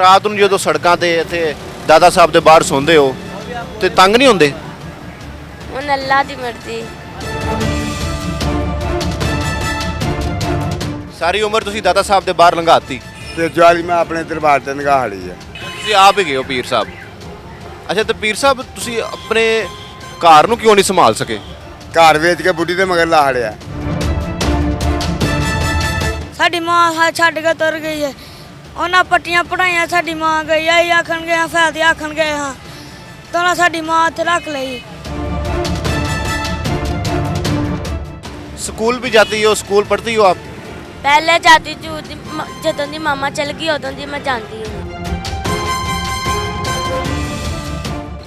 ਰਾਤ ਨੂੰ ਜਦੋਂ ਸੜਕਾਂ ਤੇ ਇੱਥੇ ਦਾਦਾ ਸਾਹਿਬ ਦੇ ਬਾਹਰ ਸੌਂਦੇ ਹੋ ਤੇ ਤੰਗ ਨਹੀਂ ਹੁੰਦੇ? ਹੁਣ ਅੱਲਾ ਦੀ ਮਰਜ਼ੀ। ਸਾਰੀ ਉਮਰ ਤੁਸੀਂ ਦਾਦਾ ਸਾਹਿਬ ਦੇ ਬਾਹਰ ਲੰਘਾਤੀ ਤੇ ਜਵਾਲੀ ਮੈਂ ਆਪਣੇ ਦਰਬਾਰ ਤੇ ਨਿਗਾਹ ਹੜੀ ਹੈ। ਤੁਸੀਂ ਆਪ ਹੀ ਗਏ ਹੋ ਪੀਰ ਸਾਹਿਬ। ਅੱਛਾ, ਤੇ ਪੀਰ ਸਾਹਿਬ ਤੁਸੀਂ ਆਪਣੇ ਘਰ ਨੂੰ ਕਿਉਂ ਨਹੀਂ ਸੰਭਾਲ ਸਕੇ? ਘਰ ਵੇਚ ਕੇ ਬੁੱਢੀ ਦੇ ਮਗਰ ਲਾ ਹੜਿਆ। ਸਾਡੀ ਮਾਂ ਛੱਡ ਕੇ ਤੁਰ ਗਈ ਹੈ। ਉਹਨਾਂ ਪੱਟੀਆਂ ਪੜਾਈਆਂ, ਸਾਡੀ ਮਾਂ ਗਈ ਆਈ ਆਖਣ ਗਏ ਫੈਦੇ ਆਖਣ ਗਏ ਹਾਂ ਤਾਂ ਸਾਡੀ ਮਾਂ ਇੱਥੇ ਰੱਖ ਲਈ। स्कूल भी जाती हो, स्कूल पढ़ती हो आप? ਪਹਿਲੇ ਜਾਂਦੀ ਸੀ, ਜਦੋਂ ਦੀ ਮਾਮਾ ਚਲ ਗਈ ਉਦੋਂ ਦੀ ਮੈਂ ਜਾਂਦੀ ਹਾਂ।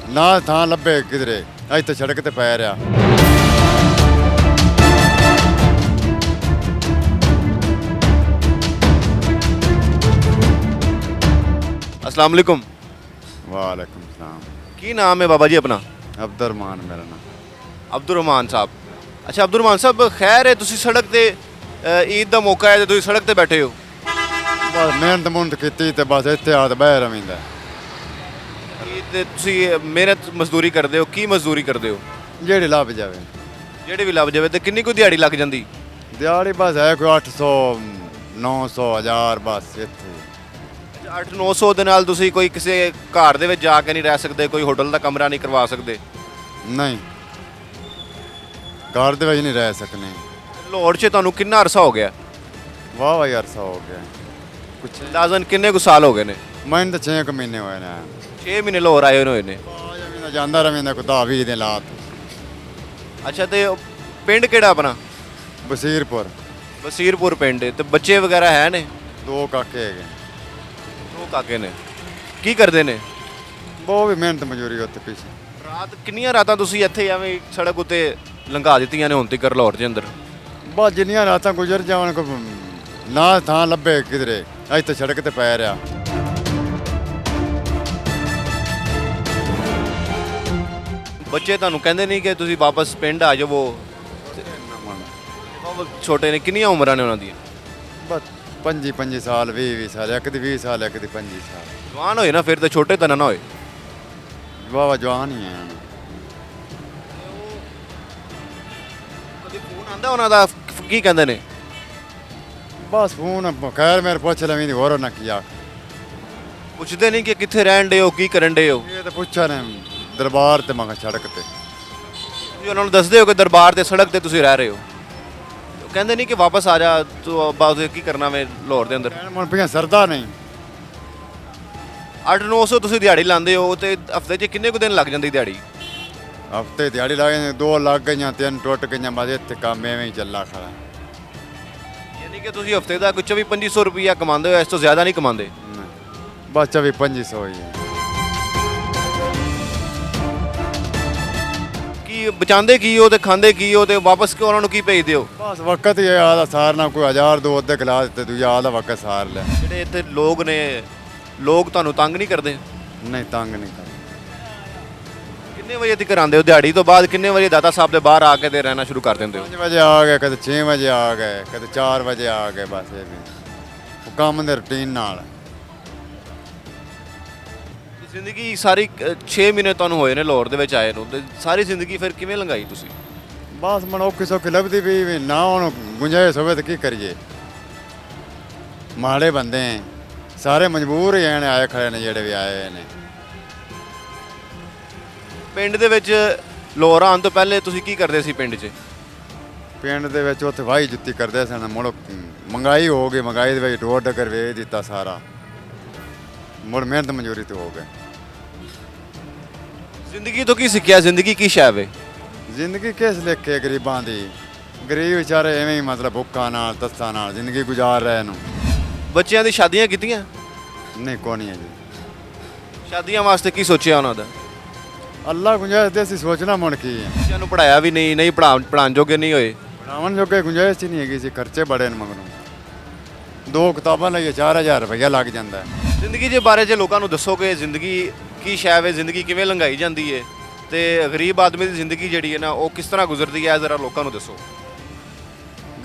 ਨਾ ਥਾਂ ਲੱਭੇ ਕਿਧਰੇ, ਇੱਥੇ ਸੜਕ ਤੇ ਪੈ ਰਿਹਾ। अस्सलाम वालेकुम। ਵਾਲੇਕੁਮ ਸਲਾਮ। की नाम है बाबा जी अपना? ਅਬਦੁਰਮਾਨ ਮੇਰਾ ਨਾਮ। अब्दुल रहमान साहब। अच्छा अब्दुल रहमान साहब, खैर है ਤੁਸੀਂ ਸੜਕ ਤੇ ਈਦ ਦਾ ਮੌਕਾ ਹੈ ਤੇ ਤੁਸੀਂ ਸੜਕ ਤੇ ਬੈਠੇ ਹੋ। ਬਸ ਮਿਹਨਤ ਮੁਹਨਤ ਕੀਤੀ ਤੇ ਬਸ ਇੱਥੇ ਆ ਤੇ ਬਹਿ ਰਵਿੰਦਾ। ਈਦ ਤੇ ਤੁਸੀਂ ਮਿਹਨਤ ਮਜ਼ਦੂਰੀ ਕਰਦੇ ਹੋ, ਕੀ ਮਜ਼ਦੂਰੀ ਕਰਦੇ ਹੋ? ਜਿਹੜੀ ਲੱਭ ਜਾਵੇ। ਜਿਹੜੀ ਵੀ ਲੱਭ ਜਾਵੇ। ਤੇ ਕਿੰਨੀ ਕੁ ਦਿਹਾੜੀ ਲੱਗ ਜਾਂਦੀ? ਦਿਹਾੜੀ ਬਸ ਹੈ ਕੋਈ 800 900 1000 ਬਸ ਇੱਥੇ। 8-900 ਦੇ ਨਾਲ ਤੁਸੀਂ ਕੋਈ ਕਿਸੇ ਘਰ ਦੇ ਵਿੱਚ ਜਾ ਕੇ ਨਹੀਂ ਰਹਿ ਸਕਦੇ, ਕੋਈ ਹੋਟਲ ਦਾ ਕਮਰਾ ਨਹੀਂ ਕਰਵਾ ਸਕਦੇ? ਨਹੀਂ, ਘਰ ਦੇ ਵਿੱਚ ਨਹੀਂ ਰਹਿ ਸਕਨੇ। ਲਾਹੌਰ 'ਚ ਤੁਹਾਨੂੰ ਕਿੰਨਾ ਅਰਸਾ ਹੋ ਗਿਆ? ਵਾਹ ਵਾਹ ਯਾਰ, 100 ਹੋ ਗਿਆ ਕੁਛ। ਅੰਦਾਜ਼ਨ ਕਿੰਨੇ ਕੁ ਸਾਲ ਹੋ ਗਏ ਨੇ? ਮੈਨੂੰ ਤਾਂ 6 ਮਹੀਨੇ ਹੋਏ ਨੇ। 6 ਮਹੀਨੇ ਲਾਹੌਰ ਆਏ ਹੋਏ ਨੇ। ਜਾਂਦਾ ਰਵਿੰਦਾ ਕੋਈ 10 20 ਦਿਨ ਲਾਤ। ਅੱਛਾ, ਤੇ ਪਿੰਡ ਕਿਹੜਾ ਆਪਣਾ? ਬਸੀਰਪੁਰ। ਬਸੀਰਪੁਰ ਪਿੰਡ ਹੈ। ਤੇ ਬੱਚੇ ਵਗੈਰਾ ਹੈ ਨੇ? 2 ਕਾਕੇ ਹੈਗੇ। 2 ਕਾਕੇ ਨੇ। ਕੀ ਕਰਦੇ ਨੇ? ਬਹੁਤ ਵੀ ਮਿਹਨਤ ਮਜ਼ਦੂਰੀ ਉੱਥੇ ਪਿੱਛੇ। ਰਾਤ ਕਿੰਨੀਆਂ ਰਾਤਾਂ ਤੁਸੀਂ ਇੱਥੇ ਐਵੇਂ ਸੜਕ ਉੱਤੇ ਲੰਘਾ ਦਿੱਤੀਆਂ ਨੇ ਹੁਣ ਤੱਕ ਲਾਹੌਰ ਦੇ ਅੰਦਰ? ਬਸ ਜਿੰਨੀਆਂ ਰਾਤਾਂ ਗੁਜ਼ਰ ਜਾਣ ਕੋ ਨਾ ਥਾਂ ਲੱਭੇ ਕਿਧਰੇ, ਇੱਥੇ ਸੜਕ ਤੇ ਪੈ ਰਿਹਾ। ਬੱਚੇ ਤੁਹਾਨੂੰ ਕਹਿੰਦੇ ਨਹੀਂ ਕਿ ਤੁਸੀਂ ਵਾਪਸ ਪਿੰਡ ਆ ਜਾਵੋ? ਬਹੁਤ ਛੋਟੇ ਨੇ। ਕਿੰਨੀਆਂ ਉਮਰਾਂ ਨੇ ਉਹਨਾਂ ਦੀਆਂ? ਬਸ 25 ਸਾਲ 20 ਸਾਲ, ਇੱਕ ਦੀ 20 ਸਾਲ, ਇੱਕ ਦੀ 25 ਸਾਲ। ਜਵਾਨ ਹੋਏ ਨਾ ਫਿਰ, ਤਾਂ ਛੋਟੇ ਤਾਂ ਨਾ ਹੋਏ। ਵਾਵਾ ਜਵਾਨ ਹੀ ਹੈ। ਕਦੇ ਫੋਨ ਆਂਦਾ ਉਹਨਾਂ ਦਾ? ਕੀ ਕਹਿੰਦੇ ਨੇ? ਬਸ ਫੋਨ ਖੈਰ ਮੇਰੇ ਪੁੱਛ ਲਵੀਂ ਦੀ ਹੋਰ ਨਾ ਕੀ ਆਖ। ਪੁੱਛਦੇ ਨਹੀਂ ਕਿ ਕਿੱਥੇ ਰਹਿਣ ਡੇ ਹੋ, ਕੀ ਕਰਨ ਡੇ ਹੋ? ਇਹ ਤਾਂ ਪੁੱਛਿਆ ਨੇ ਦਰਬਾਰ ਤੇ ਮੈਂ ਕਿਹਾ ਸੜਕ ਤੇ। ਤੁਸੀਂ ਉਹਨਾਂ ਨੂੰ ਦੱਸਦੇ ਹੋ ਕਿ ਦਰਬਾਰ ਤੇ ਸੜਕ ਤੇ ਤੁਸੀਂ ਰਹਿ ਰਹੇ ਹੋ? ਉਹ ਕਹਿੰਦੇ ਨਹੀਂ ਕਿ ਵਾਪਸ ਆ ਜਾ ਤੂੰ, ਬਾਅਦ ਕੀ ਕਰਨਾ ਮੈਂ ਲਾਹੌਰ ਦੇ ਅੰਦਰ? ਕਹਿਣ ਮਨ ਪਿਆ ਸਰਦਾ ਨਹੀਂ। 8-900 ਤੁਸੀਂ ਦਿਹਾੜੀ ਲਾਉਂਦੇ ਹੋ ਤੇ ਹਫਤੇ 'ਚ ਕਿੰਨੇ ਕੁ ਦਿਨ ਲੱਗ ਜਾਂਦੀ ਦਿਹਾੜੀ? ਹਫਤੇ ਦਿਹਾੜੀ ਲੱਗ ਜਾਂਦੀ, 2 ਲੱਗ ਗਈਆਂ, 3 ਟੁੱਟ ਗਈਆਂ, ਬਸ ਇੱਥੇ ਕੰਮ ਐਵੇਂ ਹੀ ਚੱਲਾ ਖੜਾ। ਯਾਨੀ ਕਿ ਤੁਸੀਂ ਹਫਤੇ ਦਾ ਕੁਝ 2400 ਰੁਪਈਆ ਕਮਾਉਂਦੇ ਹੋ, ਇਸ ਤੋਂ ਜ਼ਿਆਦਾ ਨਹੀਂ ਕਮਾਉਂਦੇ? ਬਸ 2400 ਹੀ ਹੈ। ਕੀ ਬਚਾਉਂਦੇ ਕੀ ਹੋ ਤੇ ਖਾਂਦੇ ਕੀ ਹੋ ਤੇ ਵਾਪਸ ਕਿਉਂ ਉਹਨਾਂ ਨੂੰ ਕੀ ਭੇਜਦੇ ਹੋ? ਬਸ ਵਕਤ ਹੀ ਆਦਾ ਸਾਰਨਾ, ਕੋਈ 1000 2 ਅੱਧੇ ਖਿਲਾ ਦਿੱਤੇ, ਦੂਜਾ ਆਦਾ ਵਕਤ ਸਾਰ ਲਿਆ। ਜਿਹੜੇ ਇੱਥੇ ਲੋਕ ਨੇ, ਲੋਕ ਤੁਹਾਨੂੰ ਤੰਗ ਨਹੀਂ ਕਰਦੇ? ਨਹੀਂ, ਤੰਗ ਨਹੀਂ ਕਰ। ਕਿੰਨੇ ਵਜੇ ਤੱਕ ਆਉਂਦੇ ਹੋ ਦਿਹਾੜੀ ਤੋਂ ਬਾਅਦ? ਕਿੰਨੇ ਵਜੇ ਦਾਦਾ ਸਾਹਿਬ ਦੇ ਬਾਹਰ ਆ ਕੇ ਤੇ ਰਹਿਣਾ ਸ਼ੁਰੂ ਕਰ ਦਿੰਦੇ ਹੋ? 5 ਵਜੇ ਆ ਗਏ, ਕਦੇ 6 ਵਜੇ ਆ ਗਏ, ਕਦੇ 4 ਵਜੇ ਆ ਗਏ। ਬਸ ਇਹ ਵੀ ਉਹ ਕੰਮ ਦੇ ਰੁਟੀਨ ਨਾਲ। ਜ਼ਿੰਦਗੀ ਸਾਰੀ 6 ਮਹੀਨੇ ਤੁਹਾਨੂੰ ਹੋਏ ਨੇ ਲਾਹੌਰ ਦੇ ਵਿੱਚ ਆਏ ਨੂੰ, ਤੇ ਸਾਰੀ ਜ਼ਿੰਦਗੀ ਫਿਰ ਕਿਵੇਂ ਲੰਘਾਈ ਤੁਸੀਂ? ਬਸ ਮਨ ਔਖੀ ਸੌਖੀ ਲੱਭਦੀ ਵੀ ਨਾ, ਹੁਣ ਗੁੰਜਾਇਸ਼ ਹੋਵੇ ਤਾਂ ਕੀ ਕਰੀਏ। ਮਾੜੇ ਬੰਦੇ ਐ, ਸਾਰੇ ਮਜਬੂਰ ਹੀ ਆਣੇ ਆਏ ਖੜੇ ਨੇ ਜਿਹੜੇ ਵੀ ਆਏ ਨੇ। ਪਿੰਡ ਦੇ ਵਿੱਚ ਲਾਹੌਰ ਆਉਣ ਤੋਂ ਪਹਿਲੇ ਤੁਸੀਂ ਕੀ ਕਰਦੇ ਸੀ ਪਿੰਡ 'ਚ? ਪਿੰਡ ਦੇ ਵਿੱਚ ਉੱਥੇ ਵਾਹੀ ਜੁੱਤੀ ਕਰਦੇ ਸਨ। ਮੁੜ ਮਹਿੰਗਾਈ ਹੋ ਗਈ, ਮਹਿੰਗਾਈ ਦੇ ਵਿੱਚ ਢੋਰ ਡੱਕਰ ਵੇਚ ਦਿੱਤਾ ਸਾਰਾ। ਮੁੜ ਮਿਹਨਤ ਮਜ਼ਦੂਰੀ ਤੇ ਹੋ ਗਏ। ਜ਼ਿੰਦਗੀ ਤੋਂ ਕੀ ਸਿੱਖਿਆ? ਜ਼ਿੰਦਗੀ ਕੀ ਸ਼ੈ ਵੇ? ਜ਼ਿੰਦਗੀ ਕਿਸ ਲਿਖੇ ਗਰੀਬਾਂ ਦੀ? ਗਰੀਬ ਵਿਚਾਰੇ ਐਵੇਂ ਹੀ ਮਤਲਬ ਭੁੱਖਾਂ ਨਾਲ ਤੱਸਾਂ ਨਾਲ ਜ਼ਿੰਦਗੀ ਗੁਜ਼ਾਰ ਰਹੇ ਨੂੰ। ਬੱਚਿਆਂ ਦੀ ਸ਼ਾਦੀਆਂ ਕੀਤੀਆਂ? ਨਹੀਂ, ਕੋਈ ਨਹੀਂ ਹੈ ਜੀ। ਸ਼ਾਦੀਆਂ ਵਾਸਤੇ ਕੀ ਸੋਚਿਆ ਉਹਨਾਂ ਦਾ? ਅੱਲਾ ਗੁੰਜਾਇਸ਼ ਦੇ ਅਸੀਂ ਸੋਚਣਾ ਮੁੜ ਕੀ ਹੈ। ਬੱਚਿਆਂ ਨੂੰ ਪੜਾਇਆ ਵੀ ਨਹੀਂ ਪੜਾਉਣ ਜੋਗੇ ਨਹੀਂ ਹੋਏ। ਪੜਾਉਣ ਜੋਗੇ ਗੁੰਜਾਇਸ਼ ਹੀ ਨਹੀਂ ਹੈਗੀ ਸੀ, ਖਰਚੇ ਬੜੇ ਨੇ ਮਗਰੋਂ। 2 ਕਿਤਾਬਾਂ ਲਈਏ 4000 ਰੁਪਇਆ ਲੱਗ ਜਾਂਦਾ ਹੈ। ਜ਼ਿੰਦਗੀ ਦੇ ਬਾਰੇ 'ਚ ਲੋਕਾਂ ਨੂੰ ਦੱਸੋ ਕਿ ਜ਼ਿੰਦਗੀ ਕੀ ਸ਼ੈ ਵੇ, ਜ਼ਿੰਦਗੀ ਕਿਵੇਂ ਲੰਘਾਈ ਜਾਂਦੀ ਹੈ ਤੇ ਗਰੀਬ ਆਦਮੀ ਦੀ ਜ਼ਿੰਦਗੀ ਜਿਹੜੀ ਹੈ ਨਾ ਉਹ ਕਿਸ ਤਰ੍ਹਾਂ ਗੁਜ਼ਰਦੀ ਹੈ, ਜ਼ਰਾ ਲੋਕਾਂ ਨੂੰ ਦੱਸੋ।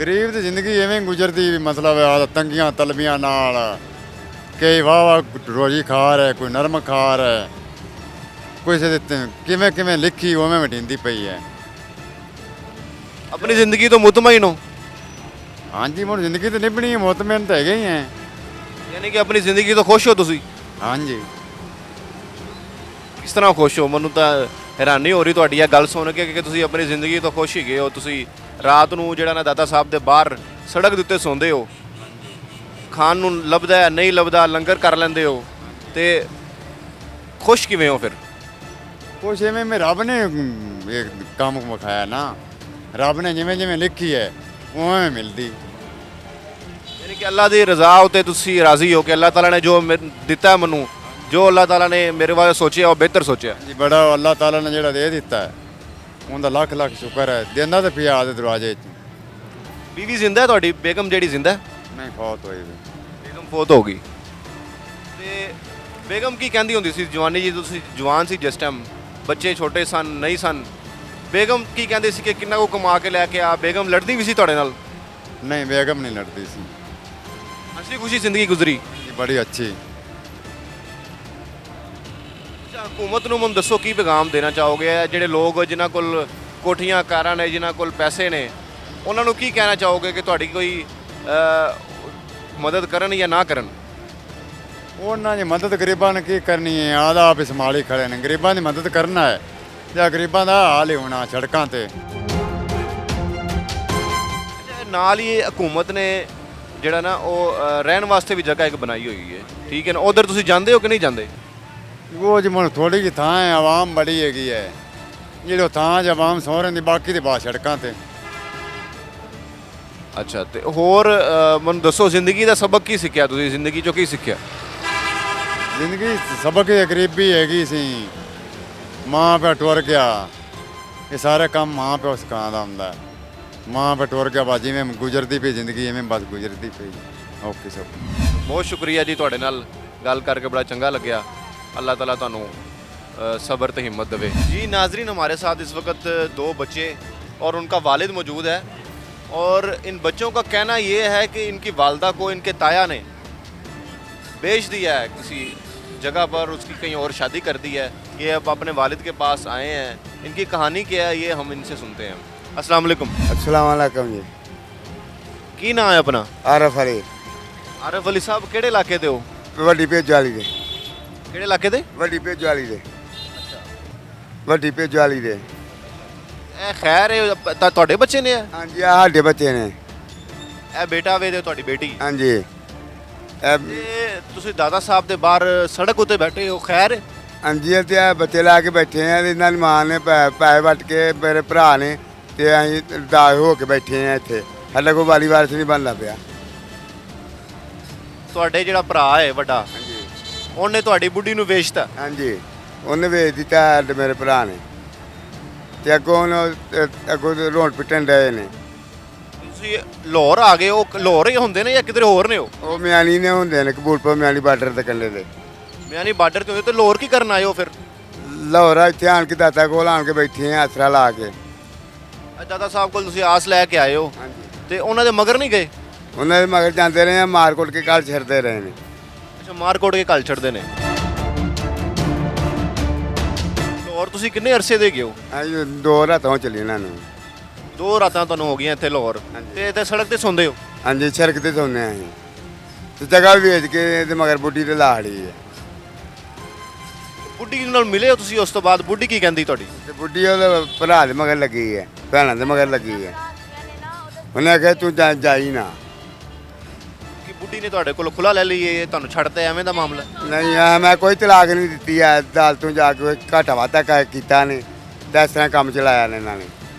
ਗਰੀਬ ਦੀ ਜ਼ਿੰਦਗੀ ਐਵੇਂ ਗੁਜ਼ਰਦੀ ਵੀ ਮਤਲਬ ਆ ਤੰਗੀਆਂ ਤਲਬੀਆਂ ਨਾਲ ਕਈ ਵਾਹ ਰੋਜੀ ਖਾ ਰਿਹਾ, ਕੋਈ ਨਰਮ ਖਾ ਰਿਹਾ, ਕੋਈ ਕਿਵੇਂ ਕਿਵੇਂ ਲਿਖੀ ਉਵੇਂ ਵਟਿੰਦੀ ਪਈ ਹੈ। ਆਪਣੀ ਜ਼ਿੰਦਗੀ ਤੋਂ ਮੁਤਮਈਨ ਹੋ? ਹਾਂਜੀ ਹੁਣ ਜ਼ਿੰਦਗੀ ਤਾਂ ਨਿਭਣੀ ਹੈ, ਮੁਤਮਿਨ ਤਾਂ ਹੈਗੇ ਹੀ ਹੈ। ਯਾਨੀ ਕਿ ਆਪਣੀ ਜ਼ਿੰਦਗੀ ਤੋਂ ਖੁਸ਼ ਹੋ ਤੁਸੀਂ? ਹਾਂਜੀ। ਕਿਸ ਤਰ੍ਹਾਂ ਖੁਸ਼ ਹੋ? ਮੈਨੂੰ ਤਾਂ ਹੈਰਾਨੀ ਹੋ ਰਹੀ ਤੁਹਾਡੀ ਇਹ ਗੱਲ ਸੁਣ ਕੇ ਕਿ ਤੁਸੀਂ ਆਪਣੀ ਜ਼ਿੰਦਗੀ ਤੋਂ ਖੁਸ਼ ਹੀ ਗਏ ਹੋ। ਤੁਸੀਂ ਰਾਤ ਨੂੰ ਜਿਹੜਾ ਨਾ ਦਾਦਾ ਸਾਹਿਬ ਦੇ ਬਾਹਰ ਸੜਕ ਦੇ ਉੱਤੇ ਸੌਂਦੇ ਹੋ, ਖਾਣ ਨੂੰ ਲੱਭਦਾ ਹੈ, ਨਹੀਂ ਲੱਭਦਾ, ਲੰਗਰ ਕਰ ਲੈਂਦੇ ਹੋ, ਤੇ ਖੁਸ਼ ਕਿਵੇਂ ਹੋ ਫਿਰ? ਕੁਛ ਐਵੇਂ ਮੈਂ ਰੱਬ ਨੇ ਇਹ ਕੰਮ ਵਿਖਾਇਆ ਨਾ, ਰੱਬ ਨੇ ਜਿਵੇਂ ਜਿਵੇਂ ਲਿਖੀ ਹੈ ਉਵੇਂ ਮਿਲਦੀ। ਯਾਨੀ ਕਿ ਅੱਲਾ ਦੀ ਰਜ਼ਾ ਉਤੇ ਤੁਸੀਂ ਰਾਜ਼ੀ ਹੋ ਕਿ ਅੱਲਾਹ ਤਾਲਾ ਨੇ ਜੋ ਦਿੱਤਾ ਮੈਨੂੰ, ਜੋ ਅੱਲਾਹ ਤਾਲਾ ਨੇ ਮੇਰੇ ਬਾਰੇ ਸੋਚਿਆ ਉਹ ਬਿਹਤਰ ਸੋਚਿਆ। ਜੀ ਬੜਾ ਅੱਲਾਹ ਤਾਲਾ ਨੇ ਜਿਹੜਾ ਦੇ ਦਿੱਤਾ ਹੈ ਉਹਦਾ ਲੱਖ ਲੱਖ ਸ਼ੁਕਰ ਹੈ। ਦਿੰਦਾ ਤਾਂ ਪਿਆ ਦੇ ਦਰਵਾਜ਼ੇ 'ਚ। ਬੀਵੀ ਜ਼ਿੰਦਾ ਹੈ ਤੁਹਾਡੀ? ਬੇਗਮ ਜਿਹੜੀ ਜ਼ਿੰਦਾ ਹੈ? ਨਹੀਂ ਫੌਤ ਹੋਈ ਵੀ। ਬੇਗਮ ਫੌਤ ਹੋ ਗਈ। ਤੇ ਬੇਗਮ ਕੀ ਕਹਿੰਦੀ ਹੁੰਦੀ ਸੀ ਜਵਾਨੀ ਜੀ? ਤੁਸੀਂ ਜਵਾਨ ਸੀ ਜਿਸ ਟਾਈਮ, ਬੱਚੇ ਛੋਟੇ ਸਨ, ਨਹੀਂ ਸਨ, ਬੇਗਮ ਕੀ ਕਹਿੰਦੇ ਸੀ ਕਿ ਕਿੰਨਾ ਕੋ ਕਮਾ ਕੇ ਲੈ ਕੇ ਆ? ਬੇਗਮ ਲੜਦੀ ਵੀ ਸੀ ਤੁਹਾਡੇ ਨਾਲ? ਨਹੀਂ ਬੇਗਮ ਨਹੀਂ ਲੜਦੀ ਸੀ। ਹੱਸੀ ਖੁਸ਼ੀ ਜ਼ਿੰਦਗੀ ਗੁਜ਼ਰੀ? ਜੀ ਬੜੀ ਅੱਛੀ। ਅੱਛਾ, ਹਕੂਮਤ ਨੂੰ ਮੈਨੂੰ ਦੱਸੋ ਕੀ ਪੈਗਾਮ ਦੇਣਾ ਚਾਹੋਗੇ? ਇਹ ਜਿਹੜੇ ਲੋਕ ਜਿਨ੍ਹਾਂ ਕੋਲ ਕੋਠੀਆਂ ਕਾਰਾਂ ਨੇ, ਜਿਨ੍ਹਾਂ ਕੋਲ ਪੈਸੇ ਨੇ, ਉਹਨਾਂ ਨੂੰ ਕੀ ਕਹਿਣਾ ਚਾਹੋਗੇ ਕਿ ਤੁਹਾਡੀ ਕੋਈ ਮਦਦ ਕਰਨ ਜਾਂ ਨਾ ਕਰਨ? ਉਹਨਾਂ ਦੀ ਮਦਦ ਗਰੀਬਾਂ ਨੇ ਕੀ ਕਰਨੀ ਹੈ? ਆਦਾ ਆਪ ਸੰਭਾਲੀ ਖੜੇ ਨੇ। ਗਰੀਬਾਂ ਦੀ ਮਦਦ ਕਰਨਾ ਹੈ ਜਾਂ ਗਰੀਬਾਂ ਦਾ ਹਾਲ ਹੀ ਹੋਣਾ ਸੜਕਾਂ ਤੇ। ਨਾਲ ਹੀ ਹਕੂਮਤ ਨੇ ਜਿਹੜਾ ਨਾ ਉਹ ਰਹਿਣ ਵਾਸਤੇ ਵੀ ਜਗ੍ਹਾ ਇੱਕ ਬਣਾਈ ਹੋਈ ਹੈ, ਠੀਕ ਹੈ ਨਾ? ਉਧਰ ਤੁਸੀਂ ਜਾਂਦੇ ਹੋ ਕਿ ਨਹੀਂ ਜਾਂਦੇ? ਉਹ ਜਿਵੇਂ ਥੋੜੀ ਜਿਹੀ ਥਾਂ ਹੈ, ਆਵਾਮ ਬੜੀ ਹੈਗੀ ਹੈ। ਜਿਹੜੀ ਥਾਂ 'ਚ ਆਵਾਮ ਸੌ ਰਹਿੰਦੀ, ਬਾਕੀ ਦੇ ਬਾਹਰ ਸੜਕਾਂ ਤੇ। ਅੱਛਾ, ਤੇ ਹੋਰ ਮੈਨੂੰ ਦੱਸੋ ਜ਼ਿੰਦਗੀ ਦਾ ਸਬਕ ਕੀ ਸਿੱਖਿਆ ਤੁਸੀਂ? ਜ਼ਿੰਦਗੀ 'ਚੋਂ ਕੀ ਸਿੱਖਿਆ? ਜ਼ਿੰਦਗੀ ਸਬਕ ਇਹ ਗਰੀਬੀ ਹੈਗੀ ਸੀ। ਮਾਂ ਪਿਓ ਟੁਰ ਗਿਆ, ਇਹ ਸਾਰੇ ਕੰਮ ਮਾਂ ਪਿਓ ਸਿਖਾਉਂਦਾ ਹੁੰਦਾ। ਮਾਂ ਪਿਓ ਟੁਰ ਗਿਆ, ਬਸ ਜਿਵੇਂ ਗੁਜ਼ਰਦੀ ਪਈ ਜ਼ਿੰਦਗੀ ਐਵੇਂ ਬਸ ਗੁਜ਼ਰਦੀ ਪਈ। ਓਕੇ ਸਭ। बहुत शुक्रिया जी, ਤੁਹਾਡੇ ਨਾਲ ਗੱਲ ਕਰਕੇ बड़ा चंगा लग्या। अल्लाह ताला ਤੁਹਾਨੂੰ सब्र तो हिम्मत देवे। जी नाजरीन, हमारे साथ इस वक्त दो बच्चे और उनका वालिद मौजूद है, और इन बच्चों का कहना ये है कि इनकी वालदा को इनके ताया ने बेच दिया है किसी जगह पर, उसकी कहीं और शादी कर दी है। ये अब अपने वालिद के पास आए हैं। इनकी कहानी क्या है ये हम इनसे सुनते हैं। अस्सलाम वालेकुम। अस्सलाम वालेकुम जी। की नाम है अपना? आरफ अली। आरिफ अली साहब ਕਿਹੜੇ ਇਲਾਕੇ ਦੇ ਹੋ? ਵੱਡੀ ਭੇਜੋ ਵਾਲੀ ਦੇ। ਕਿਹੜੇ ਇਲਾਕੇ ਦੇ? ਵੱਡੀ ਭੇਜੋ ਵਾਲੀ ਦੇ। ਵੱਡੀ ਭੇਜੋ ਵਾਲੀ ਦੇ। ਇਹ ਖੈਰ ਇਹ ਤੁਹਾਡੇ ਬੱਚੇ ਨੇ? ਹਾਂਜੀ ਆ ਸਾਡੇ ਬੱਚੇ ਨੇ। ਇਹ ਬੇਟਾ ਵੇ ਤੇ ਤੁਹਾਡੀ ਬੇਟੀ? ਹਾਂਜੀ। ਇਹ ਤੇ ਤੁਸੀਂ ਦਾਦਾ ਸਾਹਿਬ ਦੇ ਬਾਹਰ ਸੜਕ ਉੱਤੇ ਬੈਠੇ ਹੋ, ਖੈਰ ਹੈ? ਹਾਂਜੀ ਤੇ ਆ ਬੱਚੇ ਲਾ ਕੇ ਬੈਠੇ ਆ। ਇਹਨਾਂ ਦੀ ਮਾਂ ਨੇ ਪੈਸੇ ਵੱਟ ਕੇ ਮੇਰੇ ਭਰਾ ਨੇ ਤੇ ਅਸੀਂ ਦਾਸ ਹੋ ਕੇ ਬੈਠੇ ਆ ਇੱਥੇ। ਸਾਡਾ ਕੋਈ ਵਾਲੀ ਵਾਰਸ ਨਹੀਂ ਬਣਦਾ ਪਿਆ। ਤੁਹਾਡੇ ਜਿਹੜਾ ਭਰਾ ਹੈ ਵੱਡਾ, ਹਾਂਜੀ ਉਹਨੇ ਤੁਹਾਡੀ ਬੁੱਢੀ ਨੂੰ ਵੇਚਤਾ? ਹਾਂਜੀ ਉਹਨੇ ਵੇਚ ਦਿੱਤਾ ਸਾਡੇ ਮੇਰੇ ਭਰਾ ਨੇ। ਤੇ ਅੱਗੋਂ ਰੋਣ ਪਿੱਟਣ ਡਏ ਨੇ। ਤੁਸੀਂ ਲਾਹੌਰ ਆ ਗਏ ਹੋ? ਲਾਹੌਰ ਹੀ ਹੁੰਦੇ ਨੇ ਜਾਂ ਕਿਧਰੇ ਹੋਰ ਨੇ? ਉਹ ਮਿਆਣੀ ਨੇ ਹੁੰਦੇ ਨੇ, ਕਬੂਲਪੁਰ ਮਿਆਣੀ ਬਾਰਡਰ ਤੇ ਕੰਢੇ ਤੇ। ਮਿਆਨੀ ਬਾਰਡਰ ਤੇ ਹੁੰਦੇ ਤੇ ਲਾਹੌਰ ਕੀ ਕਰਨ ਆਏ ਹੋ ਫਿਰ? ਲਾਹੌਰ ਇੱਥੇ ਆਣ ਕੇ ਦਾਤਾ ਕੋਲ ਆਣ ਕੇ ਬੈਠੇ ਆ ਆਸਰਾ ਲਾ ਕੇ। ਅੱਜ ਦਾਦਾ ਸਾਹਿਬ ਕੋਲ ਤੁਸੀਂ ਆਸ ਲੈ ਕੇ ਆਏ ਹੋ ਹਾਂਜੀ ਤੇ ਉਹਨਾਂ ਦੇ ਮਗਰ ਨਹੀਂ ਗਏ? ਉਹਨਾਂ ਦੇ ਮਗਰ ਜਾਂਦੇ ਰਹੇ ਆ, ਮਾਰ ਕੁੱਟ ਕੇ ਘਰ ਛੱਡਦੇ ਰਹੇ ਨੇ। ਅੱਛਾ, ਮਾਰ ਕੋਟ ਕੇ ਘੱਲ ਛੱਡਦੇ ਨੇ। ਲਾਹੌਰ ਤੁਸੀਂ ਕਿੰਨੇ ਅਰਸੇ ਦੇ ਗਏ ਹੋ? ਅਸੀਂ 2 ਰਾਤਾਂ ਚੱਲੀ ਇਹਨਾਂ ਨੂੰ। 2 ਰਾਤਾਂ ਤੁਹਾਨੂੰ ਹੋ ਗਈਆਂ ਇੱਥੇ ਲਾਹੌਰ, ਹਾਂਜੀ। ਤੇ ਇੱਥੇ ਸੜਕ ਤੇ ਸੌਂਦੇ ਹੋ? ਹਾਂਜੀ ਸੜਕ ਤੇ ਸੌਂਦੇ ਆ ਅਸੀਂ। ਤੇ ਜਗ੍ਹਾ ਵੀ ਵੇਚ ਕੇ ਤੇ ਮਗਰ ਬੁੱਢੀ ਤੇ ਲਾੜੀ ਹੈ। ਬੁੱਢੀ ਨਾਲ ਮਿਲੇ ਹੋ ਤੁਸੀਂ? ਉਸ ਤੋਂ ਬਾਅਦ ਬੁੱਢੀ ਕੀ ਕਹਿੰਦੀ ਤੁਹਾਡੀ? ਤੇ ਬੁੱਢੀ ਉਹਦੇ ਭਰਾ ਦੇ ਮਗਰ ਲੱਗੀ ਹੈ, ਭੈਣਾਂ ਦੇ ਮਗਰ ਲੱਗੀ ਹੈ। ਉਹਨੇ ਆਖਿਆ ਤੂੰ ਜਾਈ ਨਾ। ਕਿ ਬੁੱਢੀ ਨੇ ਤੁਹਾਡੇ ਕੋਲ ਖੁੱਲਾ ਲੈ ਲਈ, ਇਹ ਤੁਹਾਨੂੰ ਛੱਡਤਾ, ਐਵੇਂ ਦਾ ਮਾਮਲਾ? ਨਹੀਂ ਆ ਮੈਂ ਕੋਈ ਤਲਾਕ ਨਹੀਂ ਦਿੱਤੀ ਹੈ। ਅਦਾਲਤੋਂ ਜਾ ਕੇ ਘਾਟਾ ਵਾਧਾ ਕੀਤਾ ਨੇ, ਤੇ ਇਸ ਤਰ੍ਹਾਂ ਕੰਮ ਚਲਾਇਆ ਨੇ ਇਹਨਾਂ ਨੇ।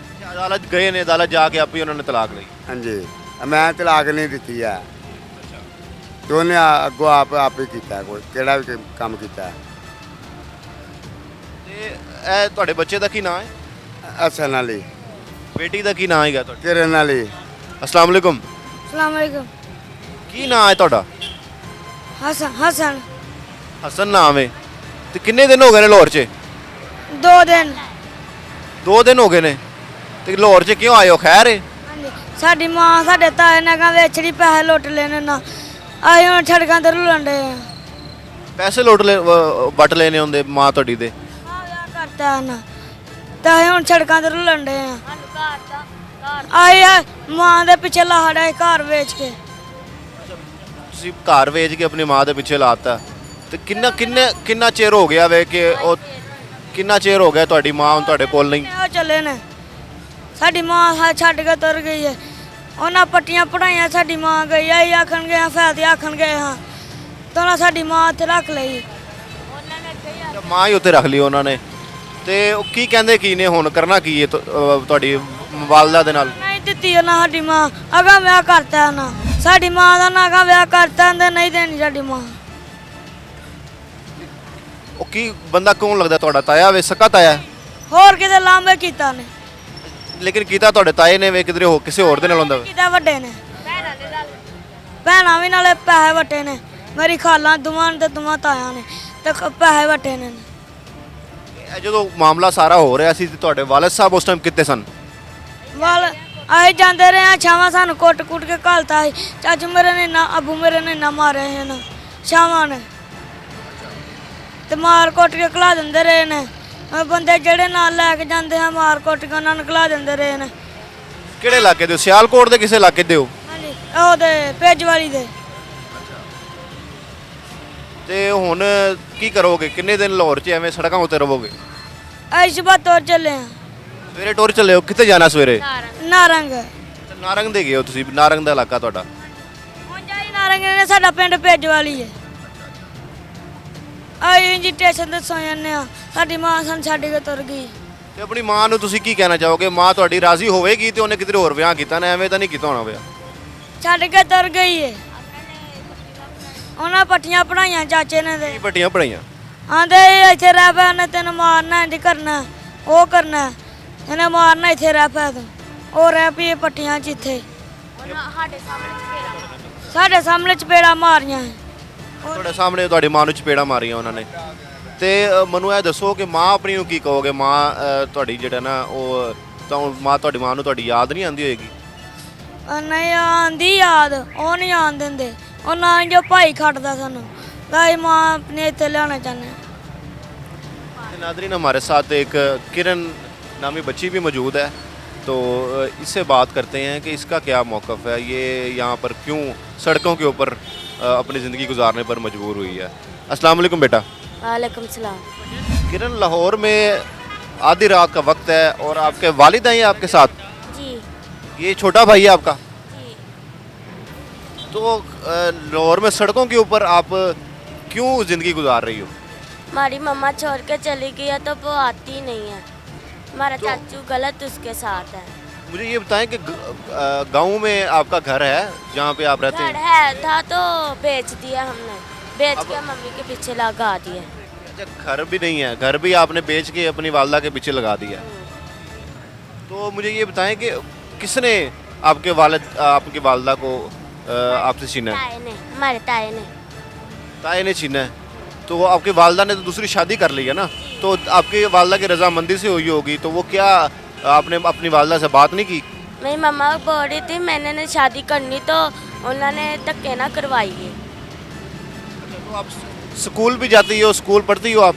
ਅਦਾਲਤ ਗਏ ਨੇ, ਅਦਾਲਤ ਜਾ ਕੇ ਆਪੇ ਉਹਨਾਂ ਨੇ ਤਲਾਕ ਲਈ? ਹਾਂਜੀ ਮੈਂ ਤਲਾਕ ਨਹੀਂ ਦਿੱਤੀ ਹੈ। ਤੇ ਉਹਨੇ ਅੱਗੋਂ ਆਪ ਹੀ ਕੀਤਾ, ਕੋਈ ਕਿਹੜਾ ਵੀ ਕੰਮ ਕੀਤਾ। ਤੇ ਇਹ ਤੁਹਾਡੇ ਬੱਚੇ ਦਾ ਕੀ ਨਾਮ ਹੈ? ਅਸਨ ਵਾਲੀ, ਬੇਟੀ ਦਾ ਕੀ ਨਾਮ ਹੈਗਾ ਤੁਹਾਡਾ? ਕਿਰਨ ਵਾਲੀ। अस्सलाम वालेकुम। ਸਲਾਮ ਅਲੈਕੁਮ। ਕੀ ਨਾਮ ਹੈ ਤੁਹਾਡਾ? ਹਸਨ। ਹਸਨ ਨਾਮ ਹੈ। ਤੇ ਕਿੰਨੇ ਦਿਨ ਹੋ ਗਏ ਨੇ ਲਾਹੌਰ 'ਚ? 2 ਦਿਨ। 2 ਦਿਨ ਹੋ ਗਏ ਨੇ। ਤੇ ਲਾਹੌਰ 'ਚ ਕਿਉਂ ਆਏ ਹੋ, ਖੈਰ ਹੈ? ਹਾਂਜੀ ਸਾਡੀ ਮਾਂ ਸਾਡੇ ਤਾਏ ਨੇ ਕਹਾਂ ਵੇਚੜੀ ਪੈਸੇ ਲੁੱਟ ਲੈਣੇ ਨਾ। ਆਏ ਹੁਣ ਸੜਕਾਂ ਤੇ ਰੁਲਣ ਡੇ ਆ। ਪੈਸੇ ਵੱਟ ਲੈਣੇ ਹੁੰਦੇ ਮਾਂ ਤੁਹਾਡੀ ਦੇ। ਆ ਵਿਆਹ ਕਰਤਾ ਨਾ ਤਾਂ ਅਸੀਂ ਹੁਣ ਸੜਕਾਂ ਤੇ ਰੁਲਣ ਡੇ ਆ ਸਾਨੂੰ ਘਰ ਦਾ ਘਰ ਆਏ ਆ ਮਾਂ ਦੇ ਪਿੱਛੇ ਲਾਹੜਾ ਹੈ ਘਰ ਵੇਚ ਕੇ। ਤੁਸੀਂ ਘਰ ਵੇਚ ਕੇ ਆਪਣੀ ਮਾਂ ਦੇ ਪਿੱਛੇ ਲਾਤਾ ਤੇ ਕਿੰਨਾ ਚਿਰ ਹੋ ਗਿਆ ਵੇ ਕਿ ਉਹ ਕਿੰਨਾ ਚਿਰ ਹੋ ਗਿਆ ਤੁਹਾਡੀ ਮਾਂ ਹੁਣ ਤੁਹਾਡੇ ਕੋਲ ਨਹੀਂ? ਉਹ ਚੱਲੇ ਨੇ ਸਾਡੀ ਮਾਂ ਛੱਡ ਕੇ ਤੁਰ ਗਈ ਹੈ। ਉਹਨਾਂ ਪੱਟੀਆਂ ਪੜਾਈਆਂ ਸਾਡੀ ਮਾਂ ਗਈ ਆਈ ਆਖਣ ਗਏ ਫਾਇਦੇ ਆਖਣ ਗਏ ਹਾਂ ਤਾਂ ਉਹਨਾਂ ਸਾਡੀ ਮਾਂ ਇੱਥੇ ਰੱਖ ਲਈ। ਉਹਨਾਂ ਨੇ ਇੱਥੇ ਹੀ ਅੱਛਾ, ਮਾਂ ਹੀ ਉੱਤੇ ਰੱਖ ਲਈ ਉਹਨਾਂ ਨੇ ਤੇ ਉਹ ਕੀ ਕਹਿੰਦੇ ਕੀ ਨੇ ਹੁਣ ਕਰਨਾ ਕੀ ਹੈ ਤੁਹਾਡੀ ਵਾਲਦਾ ਦੇ ਨਾਲ? ਨਹੀਂ ਦਿੱਤੀ ਉਹਨਾਂ ਸਾਡੀ ਮਾਂ ਅਗਾ ਵਿਆਹ ਕਰਤਾ ਉਹਨਾਂ ਸਾਡੀ ਮਾਂ ਦਾ ਨਾ ਅਗਾ ਵਿਆਹ ਕਰਤਾ ਤੇ ਨਹੀਂ ਦੇਣੀ ਸਾਡੀ ਮਾਂ। ਉਹ ਕੀ ਬੰਦਾ ਕੌਣ ਲੱਗਦਾ ਤੁਹਾਡਾ ਤਾਇਆ ਵੇ ਸਕਾ ਤਾਇਆ? ਹੋਰ ਕਿਤੇ ਲਾਂਬੇ ਕੀਤਾ ਨੇ ਲੇਕਿਨ ਕੀਤਾ ਤੁਹਾਡੇ ਤਾਏ ਨੇ ਵੇ ਕਿਧਰੇ ਹੋ ਕਿਸੇ ਹੋਰ ਦੇ ਨਾਲ ਹੁੰਦਾ ਵੇ? ਕੀਤਾ ਵੱਡੇ ਨੇ ਭੈਣਾਂ ਦੇ ਨਾਲ ਭੈਣਾਂ ਵੀ ਨਾਲੇ ਪੈਸੇ ਵੱਟੇ ਨੇ ਮੇਰੀ ਖਾਲਾਂ ਦੋਵਾਂ ਤੇ ਦੋਵਾਂ ਤਾਇਆਂ ਨੇ ਤੇ ਪੈਸੇ ਵੱਟੇ ਨੇ। ਇਹ ਜਦੋਂ ਮਾਮਲਾ ਸਾਰਾ ਹੋ ਰਿਹਾ ਸੀ ਤੇ ਤੁਹਾਡੇ ਵਾਲਿਦ ਸਾਹਿਬ ਉਸ ਟਾਈਮ ਕਿੱਥੇ ਸਨ? ਵਾਲ ਆਏ ਜਾਂਦੇ ਰਹੇ ਆ ਛਾਵਾਂ ਸਾਨੂੰ ਕੁੱਟ ਕੇ ਘਲਤਾ ਸੀ। ਚਾਚੂ ਮੇਰੇ ਨੇ ਨਾ ਅਬੂ ਮੇਰੇ ਨੇ ਨਾ ਮਾਰੇ ਹਨ ਛਾਵਾਂ ਨੇ ਤੇ ਮਾਰ ਕੁੱਟ ਕੇ ਘਲਾ ਦਿੰਦੇ ਰਹੇ ਨੇ। ਉਹ ਬੰਦੇ ਜਿਹੜੇ ਨਾਲ ਲੈ ਕੇ ਜਾਂਦੇ ਆ ਮਾਰ ਕੁੱਟ ਕੇ ਉਹਨਾਂ ਨੂੰ ਘਲਾ ਦਿੰਦੇ ਰਹੇ ਨੇ। ਕਿਹੜੇ ਇਲਾਕੇ ਦੇ ਹੋ? ਸਿਆਲਕੋਟ ਦੇ ਕਿਸੇ ਇਲਾਕੇ ਦੇ ਹੋ? ਹਾਂਜੀ ਉਹਦੇ ਪੇਜਵਾਲੀ ਦੇ। ਤੇ ਹੁਣ ਕੀ ਕਰੋਗੇ? ਕਿੰਨੇ ਦਿਨ ਲਾਹੌਰ 'ਚ ਐਵੇਂ ਸੜਕਾਂ ਉੱਤੇ ਰਹੋਗੇ? ਅਸੀਂ ਸੁਬਾਹ ਤੁਰ ਚੱਲੇ ਆ ਸਵੇਰੇ ਟੋਰ ਚੱਲੇ ਹੋ? ਕਿੱਥੇ ਜਾਣਾ ਸਵੇਰੇ? ਨਾਰੰਗ। ਨਾਰੰਗ ਦੇ ਗਏ ਹੋ ਤੁਸੀਂ? ਨਾਰੰਗ ਦਾ ਇਲਾਕਾ ਤੁਹਾਡਾ? ਹੁਣ ਜਾਈ ਨਾਰੰਗ ਨੇ ਸਾਡਾ ਪਿੰਡ ਪੇਜਵਾਲੀ ਹੈ। ਆਈ ਜੀ ਸਟੇਸ਼ਨ ਤੇ ਸੌ ਜਾਂਦੇ ਆ ਸਾਡੀ ਮਾਂ ਸਾਨੂੰ ਛੱਡ ਕੇ ਤੁਰ ਗਈ। ਤੇ ਆਪਣੀ ਮਾਂ ਨੂੰ ਤੁਸੀਂ ਕੀ ਕਹਿਣਾ ਚਾਹੋਗੇ? ਮਾਂ ਤੁਹਾਡੀ ਰਾਜ਼ੀ ਹੋਵੇਗੀ ਤੇ ਉਹਨੇ ਕਿਧਰੇ ਹੋਰ ਵਿਆਹ ਕੀਤਾ ਨਾ, ਐਵੇਂ ਤਾਂ ਨਹੀਂ ਕੀਤਾ ਹੋਣਾ ਵਿਆਹ? ਛੱਡ ਕੇ ਤੁਰ ਗਈ ਏ। ਉਹਨਾਂ ਪੱਟੀਆਂ ਪੜਾਈਆਂ ਚਾਚੇ ਨੇ ਦੇ ਕੀ ਪੱਟੀਆਂ ਪੜਾਈਆਂ? ਆਂਦੇ ਇੱਥੇ ਰਹਿ ਪੈ ਉਹਨੇ ਤੈਨੂੰ ਮਾਰਨਾ ਇੰਜ ਕਰਨਾ ਉਹ ਕਰਨਾ ਇਹਨੇ ਮਾਰਨਾ ਇੱਥੇ ਰਹਿ ਪੈ ਤੂੰ। ਉਹ ਰਹਿ ਪਈ ਪੱਟੀਆਂ ਚ ਇੱਥੇ ਉਹਨਾਂ ਸਾਡੇ ਸਾਹਮਣੇ ਚਪੇੜਾ ਸਾਡੇ ਸਾਹਮਣੇ ਚਪੇੜਾ ਮਾਰੀਆਂ। ਤੁਹਾਡੇ ਸਾਹਮਣੇ ਤੁਹਾਡੀ ਮਾਂ ਨੂੰ ਚਪੇੜਾ ਮਾਰੀਆਂ ਉਹਨਾਂ ਨੇ। ਤੇ ਮੈਨੂੰ ਇਹ ਦੱਸੋ ਕਿ ਮਾਂ ਆਪਣੀ ਨੂੰ ਕੀ ਕਹੋਗੇ? ਮਾਂ ਤੁਹਾਡੀ ਜਿਹੜਾ ਨਾ ਉਹ ਤਾਂ ਮਾਂ ਤੁਹਾਡੀ ਮਾਂ ਨੂੰ ਤੁਹਾਡੀ ਯਾਦ ਨਹੀਂ ਆਉਂਦੀ ਹੋਏਗੀ? ਨਹੀਂ ਆਂਦੀ ਯਾਦ ਉਹ ਨਹੀਂ ਆਣ ਦਿੰਦੇ। ਉਹ ਨਾ ਜੋ ਭਾਈ ਖੜਦਾ ਸਾਨੂੰ ਗਾਈ ਮਾਂ ਆਪਣੇ ਇੱਥੇ ਲਿਆਉਣਾ ਚਾਹੁੰਦੇ ਹਾਂ। नादरीन हमारे साथ एक किरण नामी बच्ची भी मौजूद है, तो इससे बात करते हैं कि इसका क्या मौक़िफ़ है, ये यहाँ पर क्यों सड़कों के ऊपर अपनी ज़िंदगी गुजारने पर मजबूर हुई है। अस्सलाम वालेकुम बेटा। वालेकुम सलाम। किरण, लाहौर में आधी रात का वक्त है और आपके वालिद हैं ये आपके साथ? जी ये छोटा भाई है आपका? जी। तो लाहौर में सड़कों के ऊपर आप क्यों ज़िंदगी गुजार रही हो? हमारी मम्मा छोड़ के चली गई है तो वो आती नहीं है। हमारा चाचू गलत उसके साथ है। मुझे ये बताएं कि गांव में आपका घर है जहाँ पे आप रहते घर हैं? है था तो बेच दिया हमने, बेच के मम्मी के पीछे लगा दिया। अच्छा, घर भी नहीं है, घर भी आपने बेच के अपनी वालदा के पीछे लगा दिया। तो मुझे ये बताएं कि किसने आपके आपकी वालदा को आपसे छीना है? ताए ने, हमारे ताए ने। ताए ने छीना है। तो वो आपकी वालदा ने तो दूसरी शादी कर ली है ना, तो आपकी वालदा की रजामंदी से हुई होगी, तो वो क्या आपने अपनी वालदा से बात नहीं की? मेरी मम्मा बोल रही थी मैंने ने शादी करनी तो उन्होंने धक्के ना करवाई है। तो आप स्कूल भी जाती हो, स्कूल पढ़ती हो आप?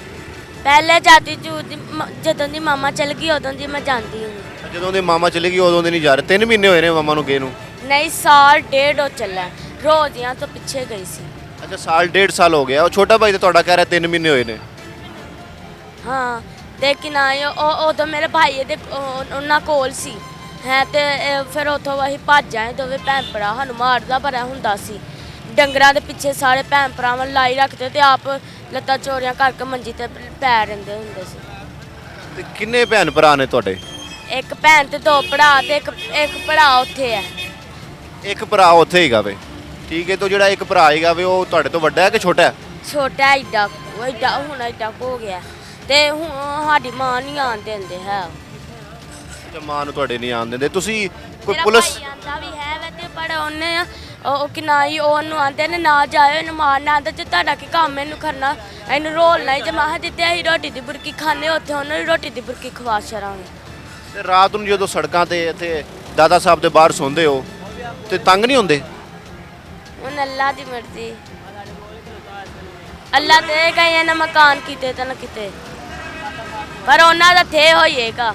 पहले जाती थी ਜਦੋਂ ਦੀ ਮਾਮਾ ਚਲ ਗਈ ਉਦੋਂ ਦੀ ਮੈਂ ਜਾਂਦੀ ਹਾਂ। ਜਦੋਂ ਦੇ ਮਾਮਾ ਚਲੇ ਗਈ ਉਦੋਂ ਦੇ ਨਹੀਂ ਜਾ ਰਹੇ? 3 ਮਹੀਨੇ ਹੋਏ ਨੇ ਮਾਮਾ ਨੂੰ ਗਏ ਨੂੰ? नहीं साल डेढ़ हो चला रोज यहाँ तो पीछे गई सी। ਅੱਛਾ, ਸਾਲ 1.5 ਸਾਲ ਹੋ ਗਿਆ। ਉਹ ਛੋਟਾ ਭਾਈ ਤਾਂ ਤੁਹਾਡਾ ਕਹਿ ਰਿਹਾ 3 ਮਹੀਨੇ ਹੋਏ ਨੇ। हाँ लेकिन आए उदो मेरे भाई दे उन्ना कोल सी है ते फिर उतों असीं भज आए दोवें भैन भरा। सानूं मारदा बड़ा हुंदा सी, डंगरां दे पिछे सारे भैन भरावां लाई रखते ते आप लत्तां चोरियां करके मंजी ते पै रहिंदे हुंदे सी। ਤੇ ਕਿੰਨੇ ਭੈਣ ਭਰਾ ਨੇ ਤੁਹਾਡੇ? एक भैन ते 2 भरा ते एक भरा उत्थे है। ਇੱਕ ਭਰਾ ਉੱਥੇ ਹੀਗਾ ਵੇ। ਠੀਕ ਹੈ, ਤਾਂ ਜਿਹੜਾ ਇੱਕ ਭਰਾ ਹੈਗਾ ਵੇ ਉਹ ਤੁਹਾਡੇ ਤੋਂ ਵੱਡਾ ਹੈ ਕਿ ਛੋਟਾ ਹੈ? छोटा एडा एडा हुण एडा हो गया ते हुण साडी मां नहीं आन देंदे है। ਤੇ ਮਾਂ ਨੂੰ ਤੁਹਾਡੇ ਨਹੀਂ ਆਉਣ ਦਿੰਦੇ ਤੁਸੀਂ? ਕੋਈ ਮੇਰਾ ਪੁਲਿਸ? ਭਾਈ ਆਂਦਾ ਵੀ ਹੈ ਵੇ ਤੇ ਪਰ ਉਹਨੇ ਉਹ ਕਿ ਨਾ ਹੀ ਉਹਨੂੰ ਆਂਦੇ ਨੇ ਨਾ ਜਾਇਓ ਇਹਨੂੰ ਮਾਰਨਾ ਆਂਦਾ ਜੇ ਤੁਹਾਡਾ ਕੀ ਕੰਮ ਇਹਨੂੰ ਕਰਨਾ ਇਹਨੂੰ ਰੋਲਣਾ ਹੀ। ਜੇ ਮਾਹ ਦਿੱਤੇ ਅਸੀਂ ਰੋਟੀ ਦੀ ਬੁਰਕੀ ਖਾਣੇ ਉੱਥੇ ਉਹਨਾਂ ਨੂੰ ਰੋਟੀ ਦੀ ਬੁਰਕੀ ਖਵਾ ਛੜਾਂਗੇ। ਤੇ ਰਾਤ ਨੂੰ ਜਦੋਂ ਸੜਕਾਂ ਤੇ ਇੱਥੇ ਦਾਦਾ ਸਾਹਿਬ ਦੇ ਬਾਹਰ ਸੌਂਦੇ ਹੋ ਤੇ ਤੰਗ ਨਹੀਂ ਹੁੰਦੇ? ਹੁਣ ਅੱਲਾ ਦੀ ਮਰਜ਼ੀ। ਅੱਲਾ ਦੇਗਾ ਇਹਨਾਂ ਮਕਾਨ ਕਿਤੇ ਤਾਂ ਨਾ ਕਿਤੇ, ਪਰ ਉਹਨਾਂ ਦਾ ਥੇ ਹੋਏਗਾ।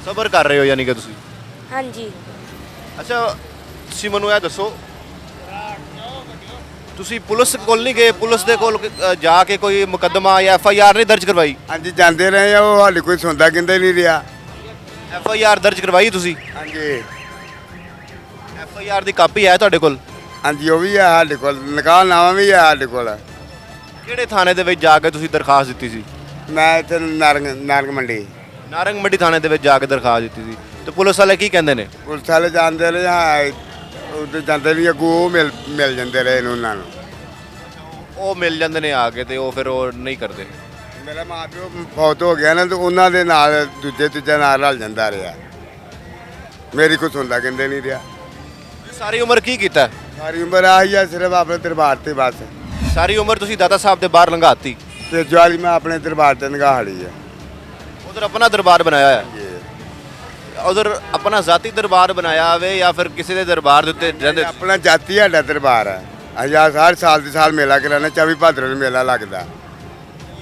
ਸਬਰ ਕਰ ਰਹੇ ਹੋ ਯਾਨੀ ਕਿ ਤੁਸੀਂ। ਹਾਂਜੀ। ਅੱਛਾ ਤੁਸੀਂ ਮੈਨੂੰ ਇਹ ਦੱਸੋ, ਤੁਸੀਂ ਪੁਲਿਸ ਕੋਲ ਨਹੀਂ ਗਏ? ਪੁਲਿਸ ਦੇ ਕੋਲ ਜਾ ਕੇ ਕੋਈ ਮੁਕੱਦਮਾ ਜਾਂ FIR ਨਹੀਂ ਦਰਜ ਕਰਵਾਈ? ਹਾਂਜੀ ਜਾਂਦੇ ਰਹੇ ਆ, ਉਹ ਹਾਲੇ ਕੋਈ ਸੁਣਦਾ ਕਹਿੰਦਾ ਹੀ ਨਹੀਂ ਰਿਹਾ। FIR ਦਰਜ ਕਰਵਾਈ ਤੁਸੀਂ? ਹਾਂਜੀ FIR ਦੀ ਕਾਪੀ ਹੈ ਤੁਹਾਡੇ ਕੋਲ? ਹਾਂਜੀ ਉਹ ਵੀ ਆ ਸਾਡੇ ਕੋਲ, ਨਿਕਾਲਨਾਮਾ ਵੀ ਆ ਸਾਡੇ ਕੋਲ। ਕਿਹੜੇ ਥਾਣੇ ਦੇ ਵਿੱਚ ਜਾ ਕੇ ਤੁਸੀਂ ਦਰਖਾਸਤ ਦਿੱਤੀ ਸੀ? ਮੈਂ ਇੱਥੇ ਨਾਰੰਗ ਮੰਡੀ ਨਾਰੰਗ ਮੰਡੀ ਥਾਣੇ ਦੇ ਵਿੱਚ ਜਾ ਕੇ ਦਰਖਾਸਤ ਦਿੱਤੀ ਸੀ, ਤੇ ਪੁਲਿਸ ਵਾਲੇ ਕੀ ਕਹਿੰਦੇ ਨੇ? ਪੁਲਿਸ ਵਾਲੇ ਜਾਂਦੇ ਰਹੇ ਹਾਂ, ਉੱਧਰ ਜਾਂਦੇ ਨਹੀਂ, ਅੱਗੋਂ ਉਹ ਮਿਲ ਜਾਂਦੇ ਰਹੇ ਨੇ ਉਹਨਾਂ ਨੂੰ। ਉਹ ਮਿਲ ਜਾਂਦੇ ਨੇ ਆ ਕੇ, ਤੇ ਉਹ ਫਿਰ ਉਹ ਨਹੀਂ ਕਰਦੇ। ਮੇਰਾ ਮਾਂ ਪਿਓ ਫੌਤ ਹੋ ਗਿਆ ਨਾ, ਤੇ ਉਹਨਾਂ ਦੇ ਨਾਲ ਦੂਜੇ ਨਾਲ ਰਲ ਜਾਂਦਾ ਰਿਹਾ। ਮੇਰੀ ਕੋਈ ਸੁਣਦਾ ਕਹਿੰਦੇ ਨਹੀਂ ਰਿਹਾ। ਸਾਰੀ ਉਮਰ ਕੀ ਕੀਤਾ? ਸਾਰੀ ਉਮਰ ਆਹੀ ਆ, ਸਿਰਫ ਆਪਣੇ ਦਰਬਾਰ ਤੇ ਬਸ। ਸਾਰੀ ਉਮਰ ਤੁਸੀਂ ਦਾਦਾ ਸਾਹਿਬ ਦੇ ਬਾਹਰ ਲੰਘਾਤੀ। ਤੇ ਜਵਾਲੀ ਮੈਂ ਆਪਣੇ ਦਰਬਾਰ ਤੇ ਨਿਗਾਹ ਲਈ ਆ। ਉਧਰ ਆਪਣਾ ਦਰਬਾਰ ਬਣਾਇਆ ਹੈ? ਜੀ। ਉਧਰ ਆਪਣਾ ਜ਼ਾਤੀ ਦਰਬਾਰ ਬਣਾਇਆ ਹੋਵੇ ਜਾਂ ਫਿਰ ਕਿਸੇ ਦੇ ਦਰਬਾਰ ਦੇ ਉੱਤੇ ਰਹਿੰਦੇ? ਆਪਣਾ ਜਾਤੀ ਸਾਡਾ ਦਰਬਾਰ ਹੈ। ਹਜ਼ਾਰ ਹਰ ਸਾਲ ਦੇ ਸਾਲ ਮੇਲਾ ਕਰਾਣਾ, 24 ਭਾਦਰੋਂ ਨੂੰ ਮੇਲਾ ਲੱਗਦਾ।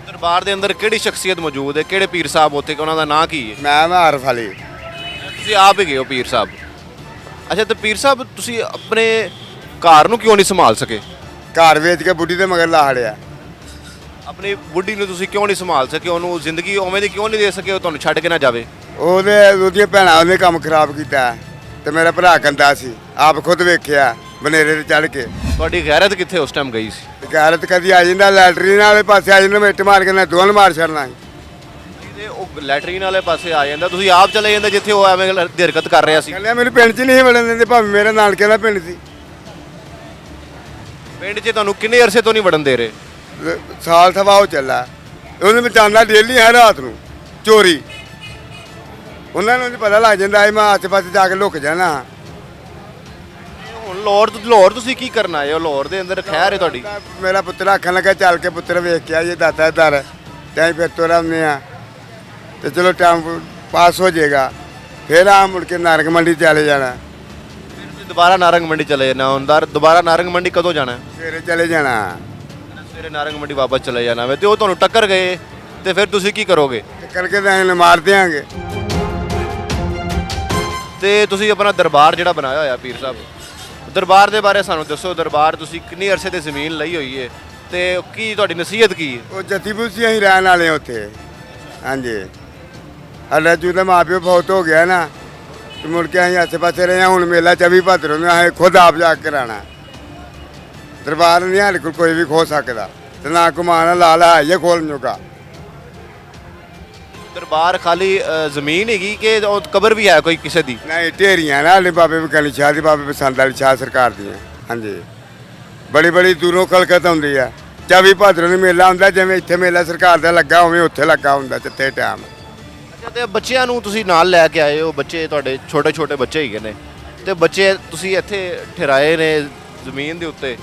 ਦਰਬਾਰ ਦੇ ਅੰਦਰ ਕਿਹੜੀ ਸ਼ਖਸੀਅਤ ਮੌਜੂਦ ਹੈ? ਕਿਹੜੇ ਪੀਰ ਸਾਹਿਬ ਉੱਥੇ, ਉਹਨਾਂ ਦਾ ਨਾਂ ਕੀ ਹੈ? ਮੈਂ ਆਰਫ ਅਲੀ। ਤੁਸੀਂ ਆਪ ਹੀ ਗਏ ਹੋ ਪੀਰ ਸਾਹਿਬ? ਅੱਛਾ, ਤੇ ਪੀਰ ਸਾਹਿਬ ਤੁਸੀਂ ਆਪਣੇ ਘਰ ਨੂੰ ਕਿਉਂ ਨਹੀਂ ਸੰਭਾਲ ਸਕੇ? ਘਰ ਵੇਚ ਕੇ ਬੁੱਢੀ ਦੇ ਮਗਰ ਲਾ ਹੜਿਆ। ਆਪਣੀ ਬੁੱਢੀ ਨੂੰ ਤੁਸੀਂ ਕਿਉਂ ਨਹੀਂ ਸੰਭਾਲ ਸਕੇ? ਉਹਨੂੰ ਜ਼ਿੰਦਗੀ ਉਵੇਂ ਦੀ ਕਿਉਂ ਨਹੀਂ ਦੇ ਸਕੇ ਉਹ ਤੁਹਾਨੂੰ ਛੱਡ ਕੇ ਨਾ ਜਾਵੇ? ਉਹਦੀਆਂ ਭੈਣਾਂ ਉਹਨੇ ਕੰਮ ਖਰਾਬ ਕੀਤਾ, ਤੇ ਮੇਰਾ ਭਰਾ ਕੰਦਾ ਸੀ, ਆਪ ਖੁਦ ਵੇਖਿਆ ਬਨੇਰੇ ਤੇ ਚੜ ਕੇ। ਤੁਹਾਡੀ ਗੈਰਤ ਕਿੱਥੇ ਉਸ ਟਾਈਮ ਗਈ ਸੀ? ਤੇ ਗੈਰਤ ਕਦੀ ਆ ਜਾਂਦਾ ਲੈਟਰੀਨ ਵਾਲੇ ਪਾਸੇ ਆ ਜਾਂਦਾ, ਮਿੱਟ ਮਾਰ ਕੇ ਨਾ ਦੋਨ ਮਾਰ ਛੱਡਣਾ ਸੀ। ਤੇ ਉਹ ਲੈਟਰੀਨ ਵਾਲੇ ਪਾਸੇ ਆ ਜਾਂਦਾ, ਤੁਸੀਂ ਆਪ ਚਲੇ ਜਾਂਦੇ ਜਿੱਥੇ ਉਹ ਐਵੇਂ ਦੀ ਹਰਕਤ ਕਰ ਰਿਹਾ ਸੀ। ਕਹਿੰਦੇ ਮੈਨੂੰ ਪਿੰਡ 'ਚ ਨਹੀਂ ਵੜਨ ਦਿੰਦੇ, ਭਾਵੇਂ ਮੇਰੇ ਨਾਨਕੇ ਦਾ ਪਿੰਡ ਸੀ। ਪਿੰਡ 'ਚ ਤੁਹਾਨੂੰ ਕਿੰਨੇ ਅਰਸੇ ਤੋਂ ਨਹੀਂ ਵੜਨ ਦੇ ਰਹੇ? ਸਾਲ ਸਵਾ ਉਹ ਚੱਲਾ। ਉਹਨੂੰ ਬਚਾਉਂਦਾ ਡੇਲੀ ਹੈ ਰਾਤ ਨੂੰ ਚੋਰੀ। ਉਹਨਾਂ ਨੂੰ ਨਹੀਂ ਪਤਾ ਲੱਗ ਜਾਂਦਾ ਸੀ, ਮੈਂ ਆਸੇ ਪਾਸੇ ਜਾ ਕੇ ਲੁਕ ਜਾਣਾ। ਹੁਣ ਲਾਹੌਰ ਤੁਸੀਂ ਕੀ ਕਰਨਾ ਹੈ? ਲਾਹੌਰ ਦੇ ਅੰਦਰ ਖੈਰ ਹੈ ਤੁਹਾਡੀ? ਮੇਰਾ ਪੁੱਤਰ ਆਖਣ ਲੱਗਾ ਚੱਲ ਕੇ ਪੁੱਤਰ ਵੇਖ ਕੇ ਆਈਏ ਦਾਤਾ ਦਰ, ਤੇ ਅਸੀਂ ਫਿਰ ਤੁਰ ਆਉਂਦੇ ਆ, ਤੇ ਚਲੋ ਟਾਈਮ ਪਾਸ ਹੋ ਜਾਏਗਾ। ਫਿਰ ਆ ਮੁੜ ਕੇ ਨਾਰੰਗ ਮੰਡੀ ਚਲੇ ਜਾਣਾ। ਫਿਰ ਤੁਸੀਂ ਦੁਬਾਰਾ ਨਾਰੰਗ ਮੰਡੀ ਚਲੇ ਜਾਣਾ ਹੁੰਦਾ? ਦੁਬਾਰਾ ਨਾਰੰਗ ਮੰਡੀ ਕਦੋਂ ਜਾਣਾ ਹੈ? ਸਵੇਰੇ ਚਲੇ ਜਾਣਾ। ਸਵੇਰੇ ਨਾਰੰਗ ਮੰਡੀ ਵਾਪਸ ਚਲੇ ਜਾਣਾ ਵੇ, ਤੇ ਉਹ ਤੁਹਾਨੂੰ ਟੱਕਰ ਗਏ ਤੇ ਫਿਰ ਤੁਸੀਂ ਕੀ ਕਰੋਗੇ? ਤੇ ਕਰਕੇ ਤਾਂ ਅਸੀਂ ਮਾਰ ਦਿਆਂਗੇ। ਤੇ ਤੁਸੀਂ ਆਪਣਾ ਦਰਬਾਰ ਜਿਹੜਾ ਬਣਾਇਆ ਹੋਇਆ ਪੀਰ ਸਾਹਿਬ, ਦਰਬਾਰ ਦੇ ਬਾਰੇ ਸਾਨੂੰ ਦੱਸੋ। ਦਰਬਾਰ ਤੁਸੀਂ ਕਿੰਨੀ ਅਰਸੇ ਤੇ ਜ਼ਮੀਨ ਲਈ ਹੋਈ ਹੈ, ਤੇ ਕੀ ਤੁਹਾਡੀ ਨਸੀਹਤ ਕੀ ਹੈ? ਉਹ ਜੱਤੀਪੁਰ ਸੀ, ਅਸੀਂ ਰਹਿਣ ਵਾਲੇ ਹਾਂ ਉੱਥੇ। ਹਾਂਜੀ, ਸਾਡਾ ਜਦੋਂ ਮਾਂ ਪਿਓ ਫੌਤ ਹੋ ਗਿਆ ਨਾ, ਤੇ ਮੁੜ ਕੇ ਅਸੀਂ ਆਸੇ ਪਾਸੇ ਰਹੇ ਹਾਂ। ਹੁਣ ਮੇਲਾ 24 ਭਾਦਰੋਂ ਨੂੰ ਅਸੀਂ ਖੁਦ ਆਪ ਜਾ ਕੇ ਕਰਾਉਣਾ। ਦਰਬਾਰ ਨਹੀਂ ਸਾਡੇ ਕੋਲ ਕੋਈ ਵੀ ਖੋ ਸਕਦਾ, ਤੇ ਨਾ ਕਮਾਣਾ ਲਾਲ ਹੈ ਖੋਲ ਜੋਗਾ। ਦਰਬਾਰ ਖਾਲੀ ਜ਼ਮੀਨ ਹੈਗੀ ਕਿ ਉਹ ਕਬਰ ਵੀ ਹੈ ਕੋਈ ਕਿਸੇ ਦੀ? ਨਹੀਂ, ਢੇਰੀਆਂ ਨਾ ਹਾਲੇ ਬਾਬੇ ਬਕਾਲੀ ਸ਼ਾਹ ਦੀ, ਬਾਬੇ ਬਸੰਤ ਵਾਲੀ ਸ਼ਾਹ ਸਰਕਾਰ ਦੀਆਂ। ਹਾਂਜੀ, ਬੜੀ ਬੜੀ ਦੂਰੋਂ ਖਲਕਤ ਹੁੰਦੀ ਆ। 24 ਭਾਦਰੋਂ ਨੂੰ ਮੇਲਾ ਹੁੰਦਾ, ਜਿਵੇਂ ਇੱਥੇ ਮੇਲਾ ਸਰਕਾਰ ਦਾ ਲੱਗਾ ਉਵੇਂ ਉੱਥੇ ਲੱਗਾ ਹੁੰਦਾ ਚਿੱਤੇ ਟਾਈਮ। ਅੱਛਾ, ਤੇ ਬੱਚਿਆਂ ਨੂੰ ਤੁਸੀਂ ਨਾਲ ਲੈ ਕੇ ਆਏ ਹੋ? ਬੱਚੇ ਤੁਹਾਡੇ ਛੋਟੇ ਛੋਟੇ ਬੱਚੇ ਹੈਗੇ ਨੇ, ਤੇ ਬੱਚੇ ਤੁਸੀਂ ਇੱਥੇ ਠਹਿਰਾਏ ਨੇ ਜ਼ਮੀਨ ਦੇ ਉੱਤੇ,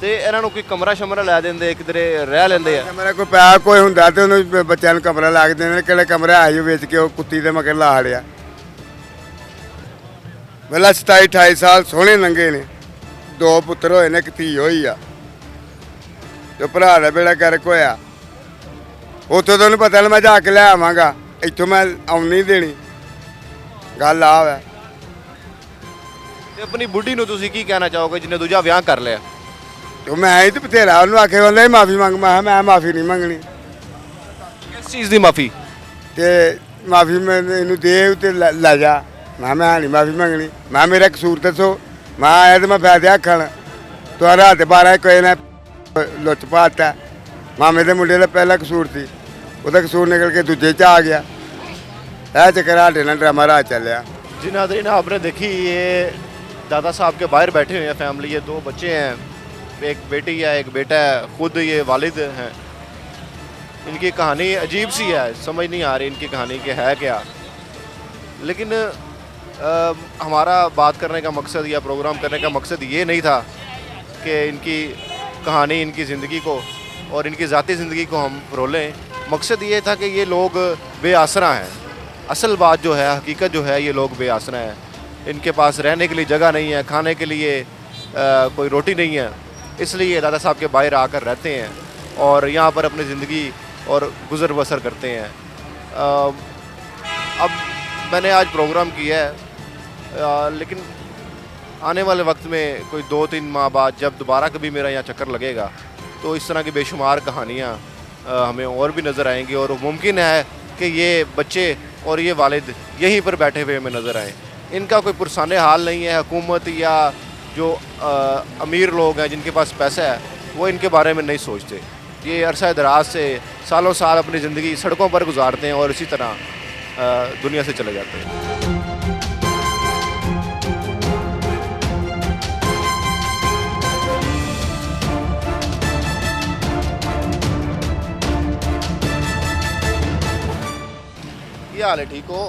ਤੇ ਇਹਨਾਂ ਨੂੰ ਕੋਈ ਕਮਰਾ ਸ਼ਮਰਾ ਲੈ ਦਿੰਦੇ, ਕਿਧਰੇ ਰਹਿ ਲੈਂਦੇ ਆ? ਕਮਰਾ ਕੋਈ ਪਿਆ ਕੋਈ ਹੁੰਦਾ ਤੇ ਉਹਨੂੰ ਬੱਚਿਆਂ ਨੂੰ ਕਮਰਾ ਲਾ ਕੇ ਦੇਣਾ। ਕਿਹੜੇ ਕਮਰਾ ਆਇਓ ਵੇਚ ਕੇ ਉਹ ਕੁੱਤੀ ਦੇ ਮਗਰ ਲਾ ਹੜਿਆ। ਪਹਿਲਾਂ 27 28 ਸਾਲ ਸੋਹਣੇ ਲੰਘੇ ਨੇ। 2 ਪੁੱਤਰ ਹੋਏ ਨੇ, ਇੱਕ ਧੀ ਹੋਈ ਆ, ਤੇ ਭਰਾ ਦਾ ਬੇੜਾ ਗਰਕ ਹੋਇਆ। ਉੱਥੋਂ ਤਾਂ ਉਹਨੂੰ ਪਤਾ ਮੈਂ ਜਾ ਕੇ ਲੈ ਆਵਾਂਗਾ, ਇੱਥੋਂ ਮੈਂ ਆਉਣ ਨਹੀਂ ਦੇਣੀ। ਗੱਲ ਆ ਵੈ। ਤੇ ਆਪਣੀ ਬੁੱਢੀ ਨੂੰ ਤੁਸੀਂ ਕੀ ਕਹਿਣਾ ਚਾਹੋਗੇ ਜਿਹਨੇ ਦੂਜਾ ਵਿਆਹ ਕਰ ਲਿਆ? ਤੇ ਮੈਂ ਹੀ ਤੇ ਬਥੇਰਾ ਉਹਨੂੰ ਆਖੇ ਕਹਿੰਦਾ ਮਾਫੀ ਮੰਗ। ਮੈਂ ਮਾਫੀ ਨਹੀਂ ਮੰਗਣੀ। ਕਿਸ ਚੀਜ਼ ਦੀ ਮਾਫੀ? ਤੇ ਮਾਫੀ ਮੈਂ ਇਹਨੂੰ ਦੇ ਤੇ ਲੈ ਜਾ। ਮੈਂ ਨਹੀਂ ਮਾਫੀ ਮੰਗਣੀ। ਮੈਂ ਮੇਰਾ ਕਸੂਰ ਦੱਸੋ। ਮੈਂ ਆਇਆ ਤੇ ਮੈਂ ਫਾਇਦੇ ਆਖਣ ਤੁਹਾਡਾ ਹੱਥ 12 ਕੋਈ ਨਾ ਲੁੱਟ ਪਾਤਾ। ਮਾਮੇ ਦੇ ਮੁੰਡੇ ਦਾ ਪਹਿਲਾ ਕਸੂਰ ਸੀ, ਉਹਦਾ ਕਸੂਰ ਨਿਕਲ ਕੇ ਦੂਜੇ 'ਚ ਆ ਗਿਆ। ਇਹ ਚੱਕਰ ਸਾਡੇ ਨਾਲ ड्रामा राज चलिया। जी नाज़रीन, आपने देखी ये दादा साहब के बाहर बैठे हुए हैं फैमिली। ये 2 बच्चे हैं, एक बेटी है एक बेटा है, ख़ुद ये वालिद हैं। इनकी कहानी अजीब सी है, समझ नहीं आ रही इनकी कहानी के है क्या। लेकिन हमारा बात करने का मकसद या प्रोग्राम करने का मकसद ये नहीं था कि इनकी कहानी, इनकी ज़िंदगी को और इनकी ज़ाती ज़िंदगी को हम रोलें। मकसद ये था कि ये लोग बेआसरा हैं। असल बात जो है, हकीकत जो है, ये लोग बेआसरा हैं। इनके पास रहने के लिए जगह नहीं है, खाने के लिए कोई रोटी नहीं है, इसलिए ये दादा साहब के बाहर आकर रहते हैं और यहाँ पर अपनी ज़िंदगी और गुज़र बसर करते हैं। अब मैंने आज प्रोग्राम किया है, लेकिन आने वाले वक्त में कोई 2-3 माह बाद जब दोबारा कभी मेरा यहाँ चक्कर लगेगा तो इस तरह की बेशुमार कहानियाँ हमें और भी नज़र आएंगी और मुमकिन है कि ये बच्चे और ये वालिद यहीं पर बैठे हुए हमें नज़र आएँ। इनका कोई पुरसाने हाल नहीं है। हुकूमत या जो अमीर लोग हैं जिनके पास पैसा है वो इनके बारे में नहीं सोचते। ये अरसा दराज से सालों साल अपनी ज़िंदगी सड़कों पर गुजारते हैं और इसी तरह दुनिया से चले जाते हैं। क्या हाल है, ठीक हो?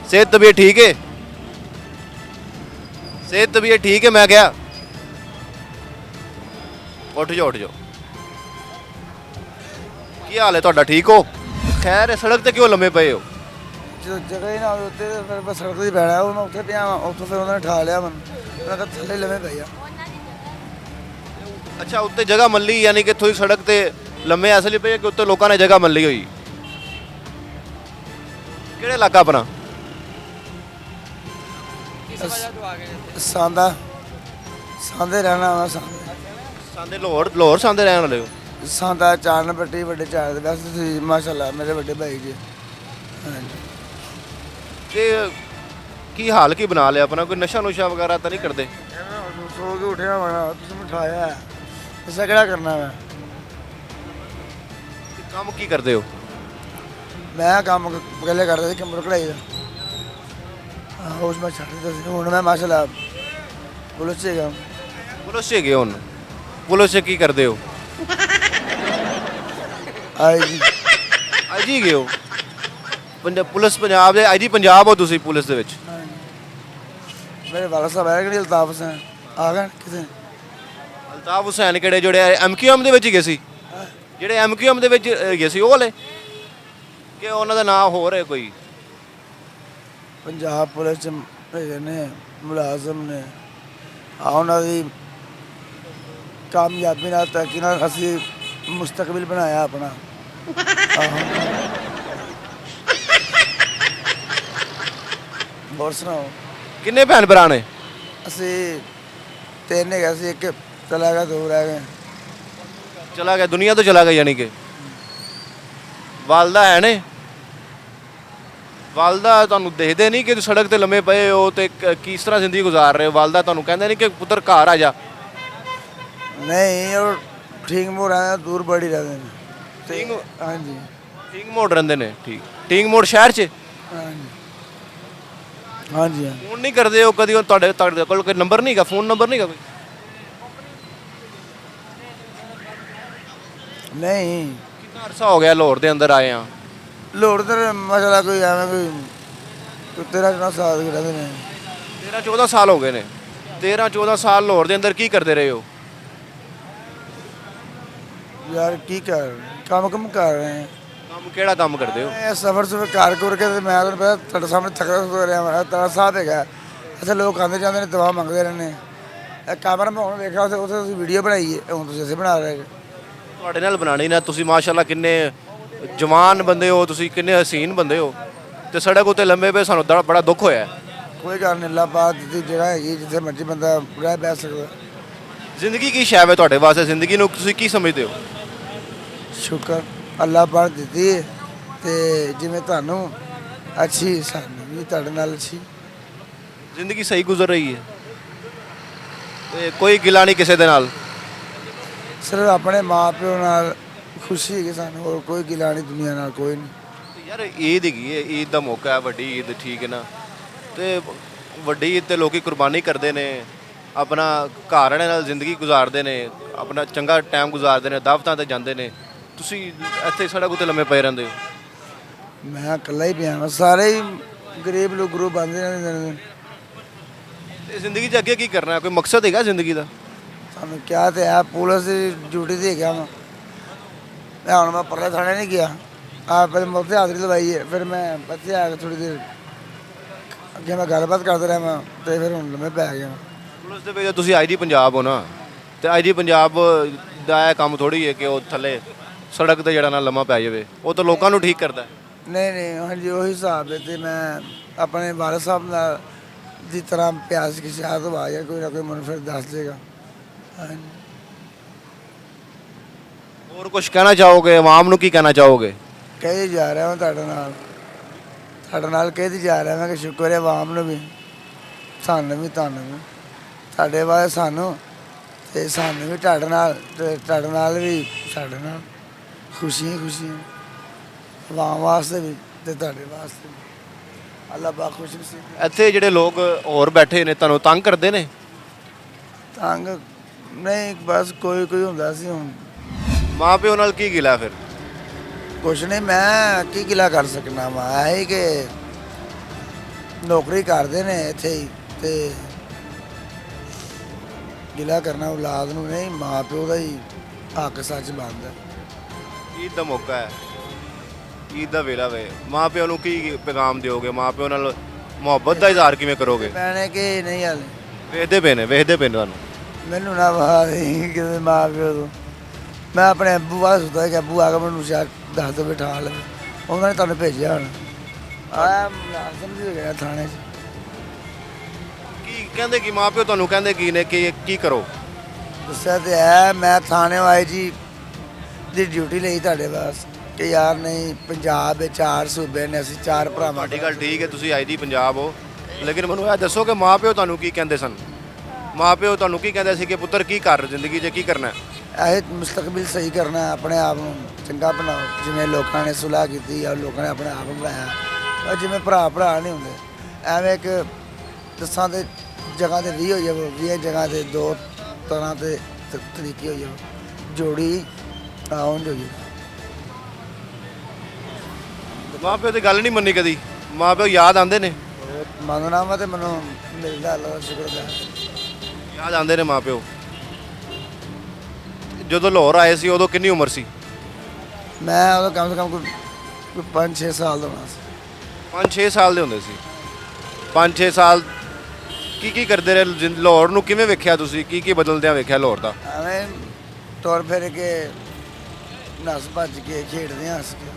सेहत तबीयत ठीक है? सेहत तबीयत ठीक है? मैं क्या उठ जाओ क्या हाल है ਤੁਹਾਡਾ, ठीक हो? खैर सड़क ਤੇ क्यों लम्बे पे हो? ਜਦੋਂ ਜਗ੍ਹਾ ਹੀ ਨਾ ਹੋਵੇ ਉੱਤੇ ਤੇ ਫਿਰ ਬਸ ਸੜਕ ਤੇ ਹੀ ਬੈਠਾ ਉਹ ਮੈਂ ਉੱਥੇ ਪਿਆ ਵਾਂ। ਉੱਥੋਂ ਫਿਰ ਉਹਨਾਂ ਨੇ ਠਾ ਲਿਆ ਮੈਨੂੰ। ਮੈਂ ਕਿਹਾ ਥੱਲੇ ਲੰਮੇ ਪਈ ਆ। ਅੱਛਾ, ਉੱਤੇ ਜਗ੍ਹਾ ਮੱਲੀ ਯਾਨੀ ਕਿ ਥੋੜੀ ਸੜਕ ਤੇ ਲੰਮੇ ਇਸ ਲਈ ਪਏ ਕਿ ਉੱਤੇ ਲੋਕਾਂ ਨੇ ਜਗ੍ਹਾ ਮੱਲੀ ਹੋਈ। ਕਿਹੜਾ ਇਲਾਕਾ ਆਪਣਾ? ਸਾਂਦਾ ਸਾਂਦੇ ਰਹਿਣਾ ਵਾ। ਸਾਂਦੇ ਲਾਹੌਰ ਸਾਂਦੇ ਰਹਿਣ ਵਾਲੇ ਹੋ? ਸਾਂਦਾ ਚਾਰਨ ਪੱਟੀ ਵੱਡੇ ਚਾਰ ਦੇ ਵੈਸੇ ਤੁਸੀਂ ਮਾਸ਼ਾਅੱਲਾ ਮੇਰੇ ਵੱਡੇ ਭਾਈ ਜੀ। ਹਾਂਜੀ ਤੇ ਕੀ ਹਾਲ ਕੀ ਬਣਾ ਲਿਆ ਆਪਣਾ? ਕੋਈ ਨਸ਼ਾ ਨੁਸ਼ਾ ਵਗੈਰਾ ਤਾਂ ਨਹੀਂ ਕਰਦੇ? ਸੋ ਕੇ ਉੱਠਿਆ ਵਾਣਾ ਤੁਸੀਂ ਮਿਠਾਇਆ ਇਸਾ ਕਿਹੜਾ ਕਰਨਾ ਵਾ। ਤੇ ਕੰਮ ਕੀ ਕਰਦੇ ਹੋ? ਮੈਂ ਕੰਮ ਪਹਿਲੇ ਕਰਦਾ ਸੀ ਕੰਪਿਊਟਰ ਕਢਾਈ ਦਾ। ਹਾਂ ਉਸ ਮੈਂ ਛੱਡ ਦਿੱਤਾ ਸੀ। ਹੁਣ ਮੈਂ ਮਾਸ਼ਾਅੱਲਾ ਪੁਲਿਸ 'ਚ ਹੈਗਾ। ਪੁਲਿਸ 'ਚ ਗਏ ਹੁਣ? ਪੁਲਿਸ 'ਚ ਕੀ ਕਰਦੇ ਹੋ? ਆਈ ਜੀ ਆਈਜੀ ਗਏ ਹੋ? ਪੁਲਿਸ ਪੰਜਾਬ ਦੇ ਆਈਜੀ ਪੰਜਾਬ ਹੋ ਤੁਸੀਂ ਪੁਲਿਸ ਦੇ ਵਿੱਚ? ਮੇਰੇ ਵਾਲਾ ਸਾਹਿਬ ਹੈ ਕਿਹੜੀ ਅਲਤਾਫ ਹੁਸੈਨ ਆ ਗਏ ਕਿਤੇ। ਅਲਤਾਫ ਹੁਸੈਨ ਕਿਹੜੇ ਜਿਹੜੇ ਐਮਕਿਊਐਮ ਦੇ ਵਿੱਚ ਗਏ ਸੀ? ਜਿਹੜੇ ਐਮਕਿਊਐਮ ਦੇ ਵਿੱਚ ਗਏ ਸੀ ਉਹ ਵਾਲੇ ਕਿ ਉਹਨਾਂ ਦਾ ਨਾਮ ਹੋਰ ਹੈ ਕੋਈ? ਪੰਜਾਬ ਪੁਲਿਸ 'ਚ ਹੈਗੇ ਨੇ ਮੁਲਾਜ਼ਮ ਨੇ। ਆ ਉਹਨਾਂ ਦੀ ਕਾਮਯਾਬੀ ਨਾਲ ਤਰੱਕੀ ਨਾਲ ਅਸੀਂ ਮੁਸਤਕਬਲ ਬਣਾਇਆ ਆਪਣਾ। ਹੋਰ ਸੁਣਾਓ? ਕਿੰਨੇ ਭੈਣ ਭਰਾ ਨੇ? ਅਸੀਂ ਤਿੰਨ ਹੈਗਾ ਸੀ, ਇੱਕ ਚਲਾ ਗਿਆ, ਦੋ ਰਹਿ ਗਏ। ਚਲਾ ਗਿਆ, ਦੁਨੀਆ ਤੋਂ ਚਲਾ ਗਿਆ ਯਾਨੀ ਕਿ? ਵਾਲਦਾ ਹੈ ਨੇ? ਵਾਲਦਾ ਤੁਹਾਨੂੰ ਦੇਖਦੇ ਨਹੀਂ ਕਿ ਤੁਸੀਂ ਸੜਕ ਤੇ ਲੰਮੇ ਪਏ ਹੋ ਤੇ ਕਿਸ ਤਰ੍ਹਾਂ ਜ਼ਿੰਦਗੀ ਗੁਜ਼ਾਰ ਰਹੇ ਹੋ? ਵਾਲਦਾ ਤੁਹਾਨੂੰ ਕਹਿੰਦੇ ਨਹੀਂ ਕਿ ਪੁੱਤਰ ਘਰ ਆ ਜਾ? ਨਹੀਂ ਉਹ ਠੀਕ ਮੋੜ ਆਇਆ, ਦੂਰ ਬੜੀ ਰਹਿੰਦੇ ਨੇ। ਠੀਕ ਹਾਂਜੀ ਠੀਕ ਮੋੜ ਰਹਿੰਦੇ ਨੇ? ਠੀਕ ਠੀਕ ਮੋੜ ਸ਼ਹਿਰ 'ਚ? ਹਾਂਜੀ ਹਾਂਜੀ ਫੋਨ ਨਹੀਂ ਕਰਦੇ ਹੋ ਕਦੀ? ਤੁਹਾਡੇ ਕੋਲ ਕੋਈ ਨੰਬਰ ਨਹੀਂ ਹੈਗਾ, ਫੋਨ ਨੰਬਰ ਨਹੀਂ ਹੈਗਾ ਕੋਈ? ਨਹੀਂ ਕਿੰਨਾ ਅਰਸਾ ਹੋ ਗਿਆ ਲਾਹੌਰ ਦੇ ਅੰਦਰ ਆਏ ਆ? ਲੋੜ ਤੇ ਮਸਲਾ ਕੋਈ ਐਵੇਂ ਕੋਈ 13-14 ਸਾਲ ਦੇ ਰਹਿੰਦੇ ਨੇ। 13-14 ਸਾਲ ਹੋ ਗਏ ਨੇ? 13-14 ਸਾਲ ਲਾਹੌਰ ਦੇ ਅੰਦਰ ਕੀ ਕਰਦੇ ਰਹੇ ਹੋ? ਯਾਰ ਕੀ ਕਰ ਕੰਮ ਕਰ ਰਹੇ ਹਾਂ। ਕੰਮ ਕਿਹੜਾ ਕੰਮ ਕਰਦੇ ਹੋ? ਇਹ ਸਫਰ ਕਰ ਕੇ ਤੇ ਮੈਂ ਤੁਹਾਨੂੰ ਪਤਾ ਤੁਹਾਡੇ ਸਾਹਮਣੇ ਥੱਕਦਾ ਹੋ ਰਿਹਾ ਮੈਂ ਤਾਰਾ ਸਾਹਿਬ ਹੈਗਾ। ਅੱਛਾ ਲੋਕ ਆਉਂਦੇ ਜਾਂਦੇ ਨੇ ਦਵਾ ਮੰਗਦੇ ਰਹਿੰਦੇ। ਇਹ ਕੈਮਰਾ ਮੈਂ ਹੁਣ ਵੇਖਿਆ ਉੱਥੇ ਤੁਸੀਂ ਵੀਡੀਓ ਬਣਾਈ ਹੈ, ਹੁਣ ਤੁਸੀਂ ਅਸੀਂ ਬਣਾ ਰਹੇ। ਤੁਹਾਡੇ ਨਾਲ ਬਣਾਣੀ ਨਾ, ਤੁਸੀਂ ਮਾਸ਼ਾਅੱਲਾ ਕਿੰਨੇ ਜਵਾਨ ਬੰਦੇ ਹੋ, ਤੁਸੀਂ ਕਿੰਨੇ ਹਸੀਨ ਬੰਦੇ ਹੋ ਤੇ ਸੜਕ ਉੱਤੇ ਲੰਮੇ ਪਏ, ਸਾਨੂੰ ਬੜਾ ਦੁੱਖ ਹੋਇਆ। ਕੋਈ ਗੱਲ ਨਹੀਂ, ਅੱਲਾ ਪਾਕ ਦੀ ਜਗ੍ਹਾ ਹੈਗੀ ਜਿੱਥੇ ਮਰਜ਼ੀ ਬੰਦਾ ਰਹਿ ਬੈ ਸਕਦਾ। ਜ਼ਿੰਦਗੀ ਕੀ ਸ਼ੈ ਹੈ ਤੁਹਾਡੇ ਵਾਸਤੇ? ਜ਼ਿੰਦਗੀ ਨੂੰ ਤੁਸੀਂ ਕੀ ਸਮਝਦੇ ਹੋ? ਸ਼ੁਕਰ ਅੱਲਾ ਪਾਕ ਦਿੱਤੀ ਹੈ ਤੇ ਜਿਵੇਂ ਤੁਹਾਨੂੰ ਅੱਛੀ ਸਾਨੂੰ ਵੀ ਤੁਹਾਡੇ ਨਾਲ ਅੱਛੀ ਜ਼ਿੰਦਗੀ ਸਹੀ ਗੁਜ਼ਰ ਰਹੀ ਹੈ ਤੇ ਕੋਈ ਗਿਲਾ ਨਹੀਂ ਕਿਸੇ ਦੇ ਨਾਲ? ਸਿਰਫ ਆਪਣੇ ਮਾਂ ਪਿਓ ਨਾਲ ਖੁਸ਼ੀ ਹੈਗੀ ਸਾਨੂੰ, ਹੋਰ ਕੋਈ ਗਿਲਾ ਨਹੀਂ ਦੁਨੀਆ ਨਾਲ, ਕੋਈ ਨਹੀਂ। ਯਾਰ ਈਦ ਹੈਗੀ ਹੈ, ਈਦ ਦਾ ਮੌਕਾ ਹੈ, ਵੱਡੀ ਈਦ, ਠੀਕ ਹੈ ਨਾ? ਤੇ ਵੱਡੀ ਈਦ ਤੇ ਲੋਕੀ ਕੁਰਬਾਨੀ ਕਰਦੇ ਨੇ, ਆਪਣਾ ਘਰ ਵਾਲਿਆਂ ਨਾਲ ਜ਼ਿੰਦਗੀ ਗੁਜ਼ਾਰਦੇ ਨੇ, ਆਪਣਾ ਚੰਗਾ ਟਾਈਮ ਗੁਜ਼ਾਰਦੇ ਨੇ, ਦਾਵਤਾਂ ਤੇ ਜਾਂਦੇ ਨੇ। ਤੁਸੀਂ ਇੱਥੇ ਸੜਕ ਉੱਤੇ ਲੰਮੇ ਪਏ ਰਹਿੰਦੇ ਹੋ। ਮੈਂ ਇਕੱਲਾ ਹੀ ਪਿਆ, ਸਾਰੇ ਹੀ ਗਰੀਬ ਲੋਕ ਗਰੂਪ ਆਉਂਦੇ ਰਹਿੰਦੇ ਨੇ। ਤੇ ਜ਼ਿੰਦਗੀ 'ਚ ਅੱਗੇ ਕੀ ਕਰਨਾ ਹੈ? ਕੋਈ ਮਕਸਦ ਹੈਗਾ ਜ਼ਿੰਦਗੀ ਦਾ? ਸਾਨੂੰ ਕਿਹਾ ਤੇ ਹੈ ਪੁਲਿਸ ਦੀ ਡਿਊਟੀ ਤੇ ਗਿਆ ਮੈਂ ਹੁਣ ਮੈਂ ਪਰਲੇ ਥਾਣੇ ਨਹੀਂ ਗਿਆ। ਆਪ ਪਹਿਲੇ ਮੁੱਦੇ ਹਾਜ਼ਰੀ ਲਵਾਈ ਹੈ, ਫਿਰ ਮੈਂ ਬੱਚੇ ਆ ਕੇ ਥੋੜੀ ਦੇਰ ਅੱਗੇ ਮੈਂ ਗੱਲਬਾਤ ਕਰਦਾ ਰਿਹਾ ਮੈਂ ਤੇ ਫਿਰ ਹੁਣ ਮੈਂ ਪੈ ਗਿਆ। ਪੁਲਿਸ ਦੇ ਵਿੱਚ ਤੁਸੀਂ ਆਈਜੀ ਪੰਜਾਬ ਹੋ ਨਾ, ਤੇ ਆਈਜੀ ਪੰਜਾਬ ਦਾ ਇਹ ਕੰਮ ਥੋੜੀ ਹੈ ਕਿ ਉਹ ਥੱਲੇ ਸੜਕ ਤੇ ਜਿਹੜਾ ਨਾ ਲੰਮਾ ਪੈ ਜਾਵੇ, ਉਹ ਤਾਂ ਲੋਕਾਂ ਨੂੰ ਠੀਕ ਕਰਦਾ ਹੈ। ਨਹੀਂ ਨਹੀਂ ਹਾਂਜੀ ਉਹੀ ਹਿਸਾਬ ਹੈ। ਤੇ ਮੈਂ ਆਪਣੇ ਵਾਲਦ ਸਾਹਿਬ ਨਾਲ ਦੀ ਤਰ੍ਹਾਂ ਪਿਆਸ ਕਿਸੇ ਸ਼ਾਇਦ ਆ ਜਾਏ ਕੋਈ ਨਾ ਕੋਈ ਮੈਨੂੰ ਫਿਰ ਦੱਸ ਦੇਗਾ। ਹਾਂਜੀ ਹੋਰ ਕੁਝ ਕਹਿਣਾ ਚਾਹੋਗੇ, ਆਵਾਮ ਨੂੰ ਕੀ ਕਹਿਣਾ ਚਾਹੋਗੇ? ਕਹੀ ਜਾ ਰਿਹਾ ਮੈਂ ਤੁਹਾਡੇ ਨਾਲ ਕਹੀ ਜਾ ਰਿਹਾ ਮੈਂ ਕਿ ਸ਼ੁਕਰ ਹੈ ਆਵਾਮ ਨੂੰ ਵੀ, ਸਾਨੂੰ ਵੀ, ਤੁਹਾਨੂੰ ਵੀ, ਤੁਹਾਡੇ ਬਾਰੇ ਸਾਨੂੰ ਤੇ ਸਾਨੂੰ ਵੀ ਤੁਹਾਡੇ ਨਾਲ, ਤੇ ਤੁਹਾਡੇ ਨਾਲ ਵੀ ਸਾਡੇ ਨਾਲ ਖੁਸ਼ੀਆਂ ਖੁਸ਼ੀਆਂ ਆਵਾਮ ਵਾਸਤੇ ਵੀ ਤੇ ਤੁਹਾਡੇ ਵਾਸਤੇ ਵੀ। ਅੱਲਾ ਬਾ ਖੁਸ਼ ਨਸੀਬ। ਇੱਥੇ ਜਿਹੜੇ ਲੋਕ ਹੋਰ ਬੈਠੇ ਨੇ ਤੁਹਾਨੂੰ ਤੰਗ ਕਰਦੇ ਨੇ? ਤੰਗ ਨਹੀਂ, ਬਸ ਕੋਈ ਕੋਈ ਹੁੰਦਾ ਸੀ। ਹੁਣ ਮਾਂ ਪਿਓ ਨਾਲ ਕੀ ਗਿਲਾ ਫਿਰ? ਕੁਛ ਨਹੀਂ, ਮੈਂ ਕੀ ਗਿਲਾ ਕਰ ਸਕਣਾ ਵਾ, ਇਹ ਕਿ ਨੌਕਰੀ ਕਰਦੇ ਨੇ ਇੱਥੇ ਹੀ ਤੇ ਗਿਲਾ ਕਰਨਾ ਔਲਾਦ ਨੂੰ ਨਹੀਂ, ਮਾਂ ਪਿਓ ਦਾ ਹੀ ਹੱਕ ਸੱਚ ਬਣਦਾ। ਈਦ ਦਾ ਮੌਕਾ ਹੈ, ਈਦ ਦਾ ਵੇਲਾ ਵੇ, ਮਾਂ ਪਿਓ ਨੂੰ ਕੀ ਪੈਗਾਮ ਦਿਓਗੇ? ਮਾਂ ਪਿਓ ਨਾਲ ਮੁਹੱਬਤ ਦਾ ਇਜ਼ਹਾਰ ਕਿਵੇਂ ਕਰੋਗੇ? ਪੈਣੇ ਕਿ ਨਹੀਂ ਹਾਲੇ ਵੇਖਦੇ ਪਏ ਨੇ ਤੁਹਾਨੂੰ। ਮੈਨੂੰ ਨਾ ਵਾ ਕਿਤੇ ਮਾਂ ਪਿਓ ਤੋਂ। ਮੈਂ ਆਪਣੇ ਅੱਬੂ ਬਾਅਦ ਸੁਣਦਾ ਕਿ ਅੱਬੂ ਆ ਕੇ ਮੈਨੂੰ ਸ਼ਾਇਦ ਦੱਸ ਦੋ ਬਿਠਾ ਲਵੇ, ਉਹਨਾਂ ਨੇ ਤੁਹਾਨੂੰ ਭੇਜਿਆ ਹੁਣ। ਆਇਆ ਮੁਲਾਜ਼ਮ ਵੀ ਹੋ ਗਿਆ ਥਾਣੇ 'ਚ। ਕੀ ਕਹਿੰਦੇ ਕਿ ਮਾਂ ਪਿਓ ਤੁਹਾਨੂੰ ਕਹਿੰਦੇ ਕੀ ਨੇ ਕਿ ਕੀ ਕਰੋ? ਦੱਸਿਆ ਤੇ ਹੈ, ਮੈਂ ਥਾਣੇ ਆਈ ਜੀ ਦੀ ਡਿਊਟੀ ਲਈ ਤੁਹਾਡੇ ਵਾਸਤੇ ਕਿ ਯਾਰ ਨਹੀਂ, ਪੰਜਾਬ ਵਿੱਚ 4 ਸੂਬੇ ਨੇ, ਅਸੀਂ 4 ਭਰਾਵਾਂ। ਤੁਹਾਡੀ ਗੱਲ ਠੀਕ ਹੈ, ਤੁਸੀਂ ਆਈਜੀ ਪੰਜਾਬ ਹੋ, ਲੇਕਿਨ ਮੈਨੂੰ ਇਹ ਦੱਸੋ ਕਿ ਮਾਂ ਪਿਓ ਤੁਹਾਨੂੰ ਕੀ ਕਹਿੰਦੇ ਸਨ? ਮਾਂ ਪਿਓ ਤੁਹਾਨੂੰ ਕੀ ਕਹਿੰਦੇ ਸੀ ਕਿ ਪੁੱਤਰ ਕੀ ਕਰ ਜ਼ਿੰਦਗੀ 'ਚ ਕੀ ਕਰਨਾ ਹੈ? ਇਹ ਮੁਸਤਕਬਲ ਸਹੀ ਕਰਨਾ, ਆਪਣੇ ਆਪ ਨੂੰ ਚੰਗਾ ਬਣਾਓ। ਜਿਵੇਂ ਲੋਕਾਂ ਨੇ ਸੁਲਾਹ ਕੀਤੀ ਆ, ਲੋਕਾਂ ਨੇ ਆਪਣੇ ਆਪ ਨੂੰ ਬਣਾਇਆ, ਔਰ ਜਿਵੇਂ ਭਰਾ ਨਹੀਂ ਹੁੰਦੇ, ਐਵੇਂ ਇੱਕ 10 ਦੇ ਜਗ੍ਹਾ ਤੇ 20 ਹੋ ਜਾਵੇ, 20 ਜਗ੍ਹਾ ਤੇ 2 ਤਰ੍ਹਾਂ ਦੇ ਤਰੀਕੇ ਹੋ ਜਾਵੇ, ਜੋੜੀ ਆਉਣ ਜੋ। ਮਾਂ ਪਿਓ ਦੀ ਗੱਲ ਨਹੀਂ ਮੰਨੀ ਕਦੀ? ਮਾਂ ਪਿਓ ਯਾਦ ਆਉਂਦੇ ਨੇ? ਮੰਗਣਾ ਵਾ ਤੇ ਮੈਨੂੰ ਮਿਲਦਾ, ਅੱਲਾ ਦਾ ਸ਼ੁਕਰ ਹੈ। ਯਾਦ ਆਉਂਦੇ ਨੇ ਮਾਂ ਪਿਓ। ਜਦੋਂ ਲਾਹੌਰ ਆਏ ਸੀ ਉਦੋਂ ਕਿੰਨੀ ਉਮਰ ਸੀ? ਮੈਂ ਉਦੋਂ ਕਮ ਸੇ ਕਮ ਕੋਈ 5-6 ਸਾਲ ਦਾ ਹੋਣਾ ਸੀ। 5-6 ਸਾਲ ਦੇ ਹੁੰਦੇ ਸੀ। 5-6 ਸਾਲ ਕੀ ਕਰਦੇ ਰਹੇ ਲਾਹੌਰ ਨੂੰ? ਕਿਵੇਂ ਵੇਖਿਆ ਤੁਸੀਂ? ਕੀ ਬਦਲਦਿਆਂ ਵੇਖਿਆ ਲਾਹੌਰ ਦਾ? ਐਵੇਂ ਤੁਰ ਫਿਰ ਕੇ, ਨੱਸ ਭੱਜ ਕੇ, ਖੇਡਦੇ ਹੱਸ ਕੇ,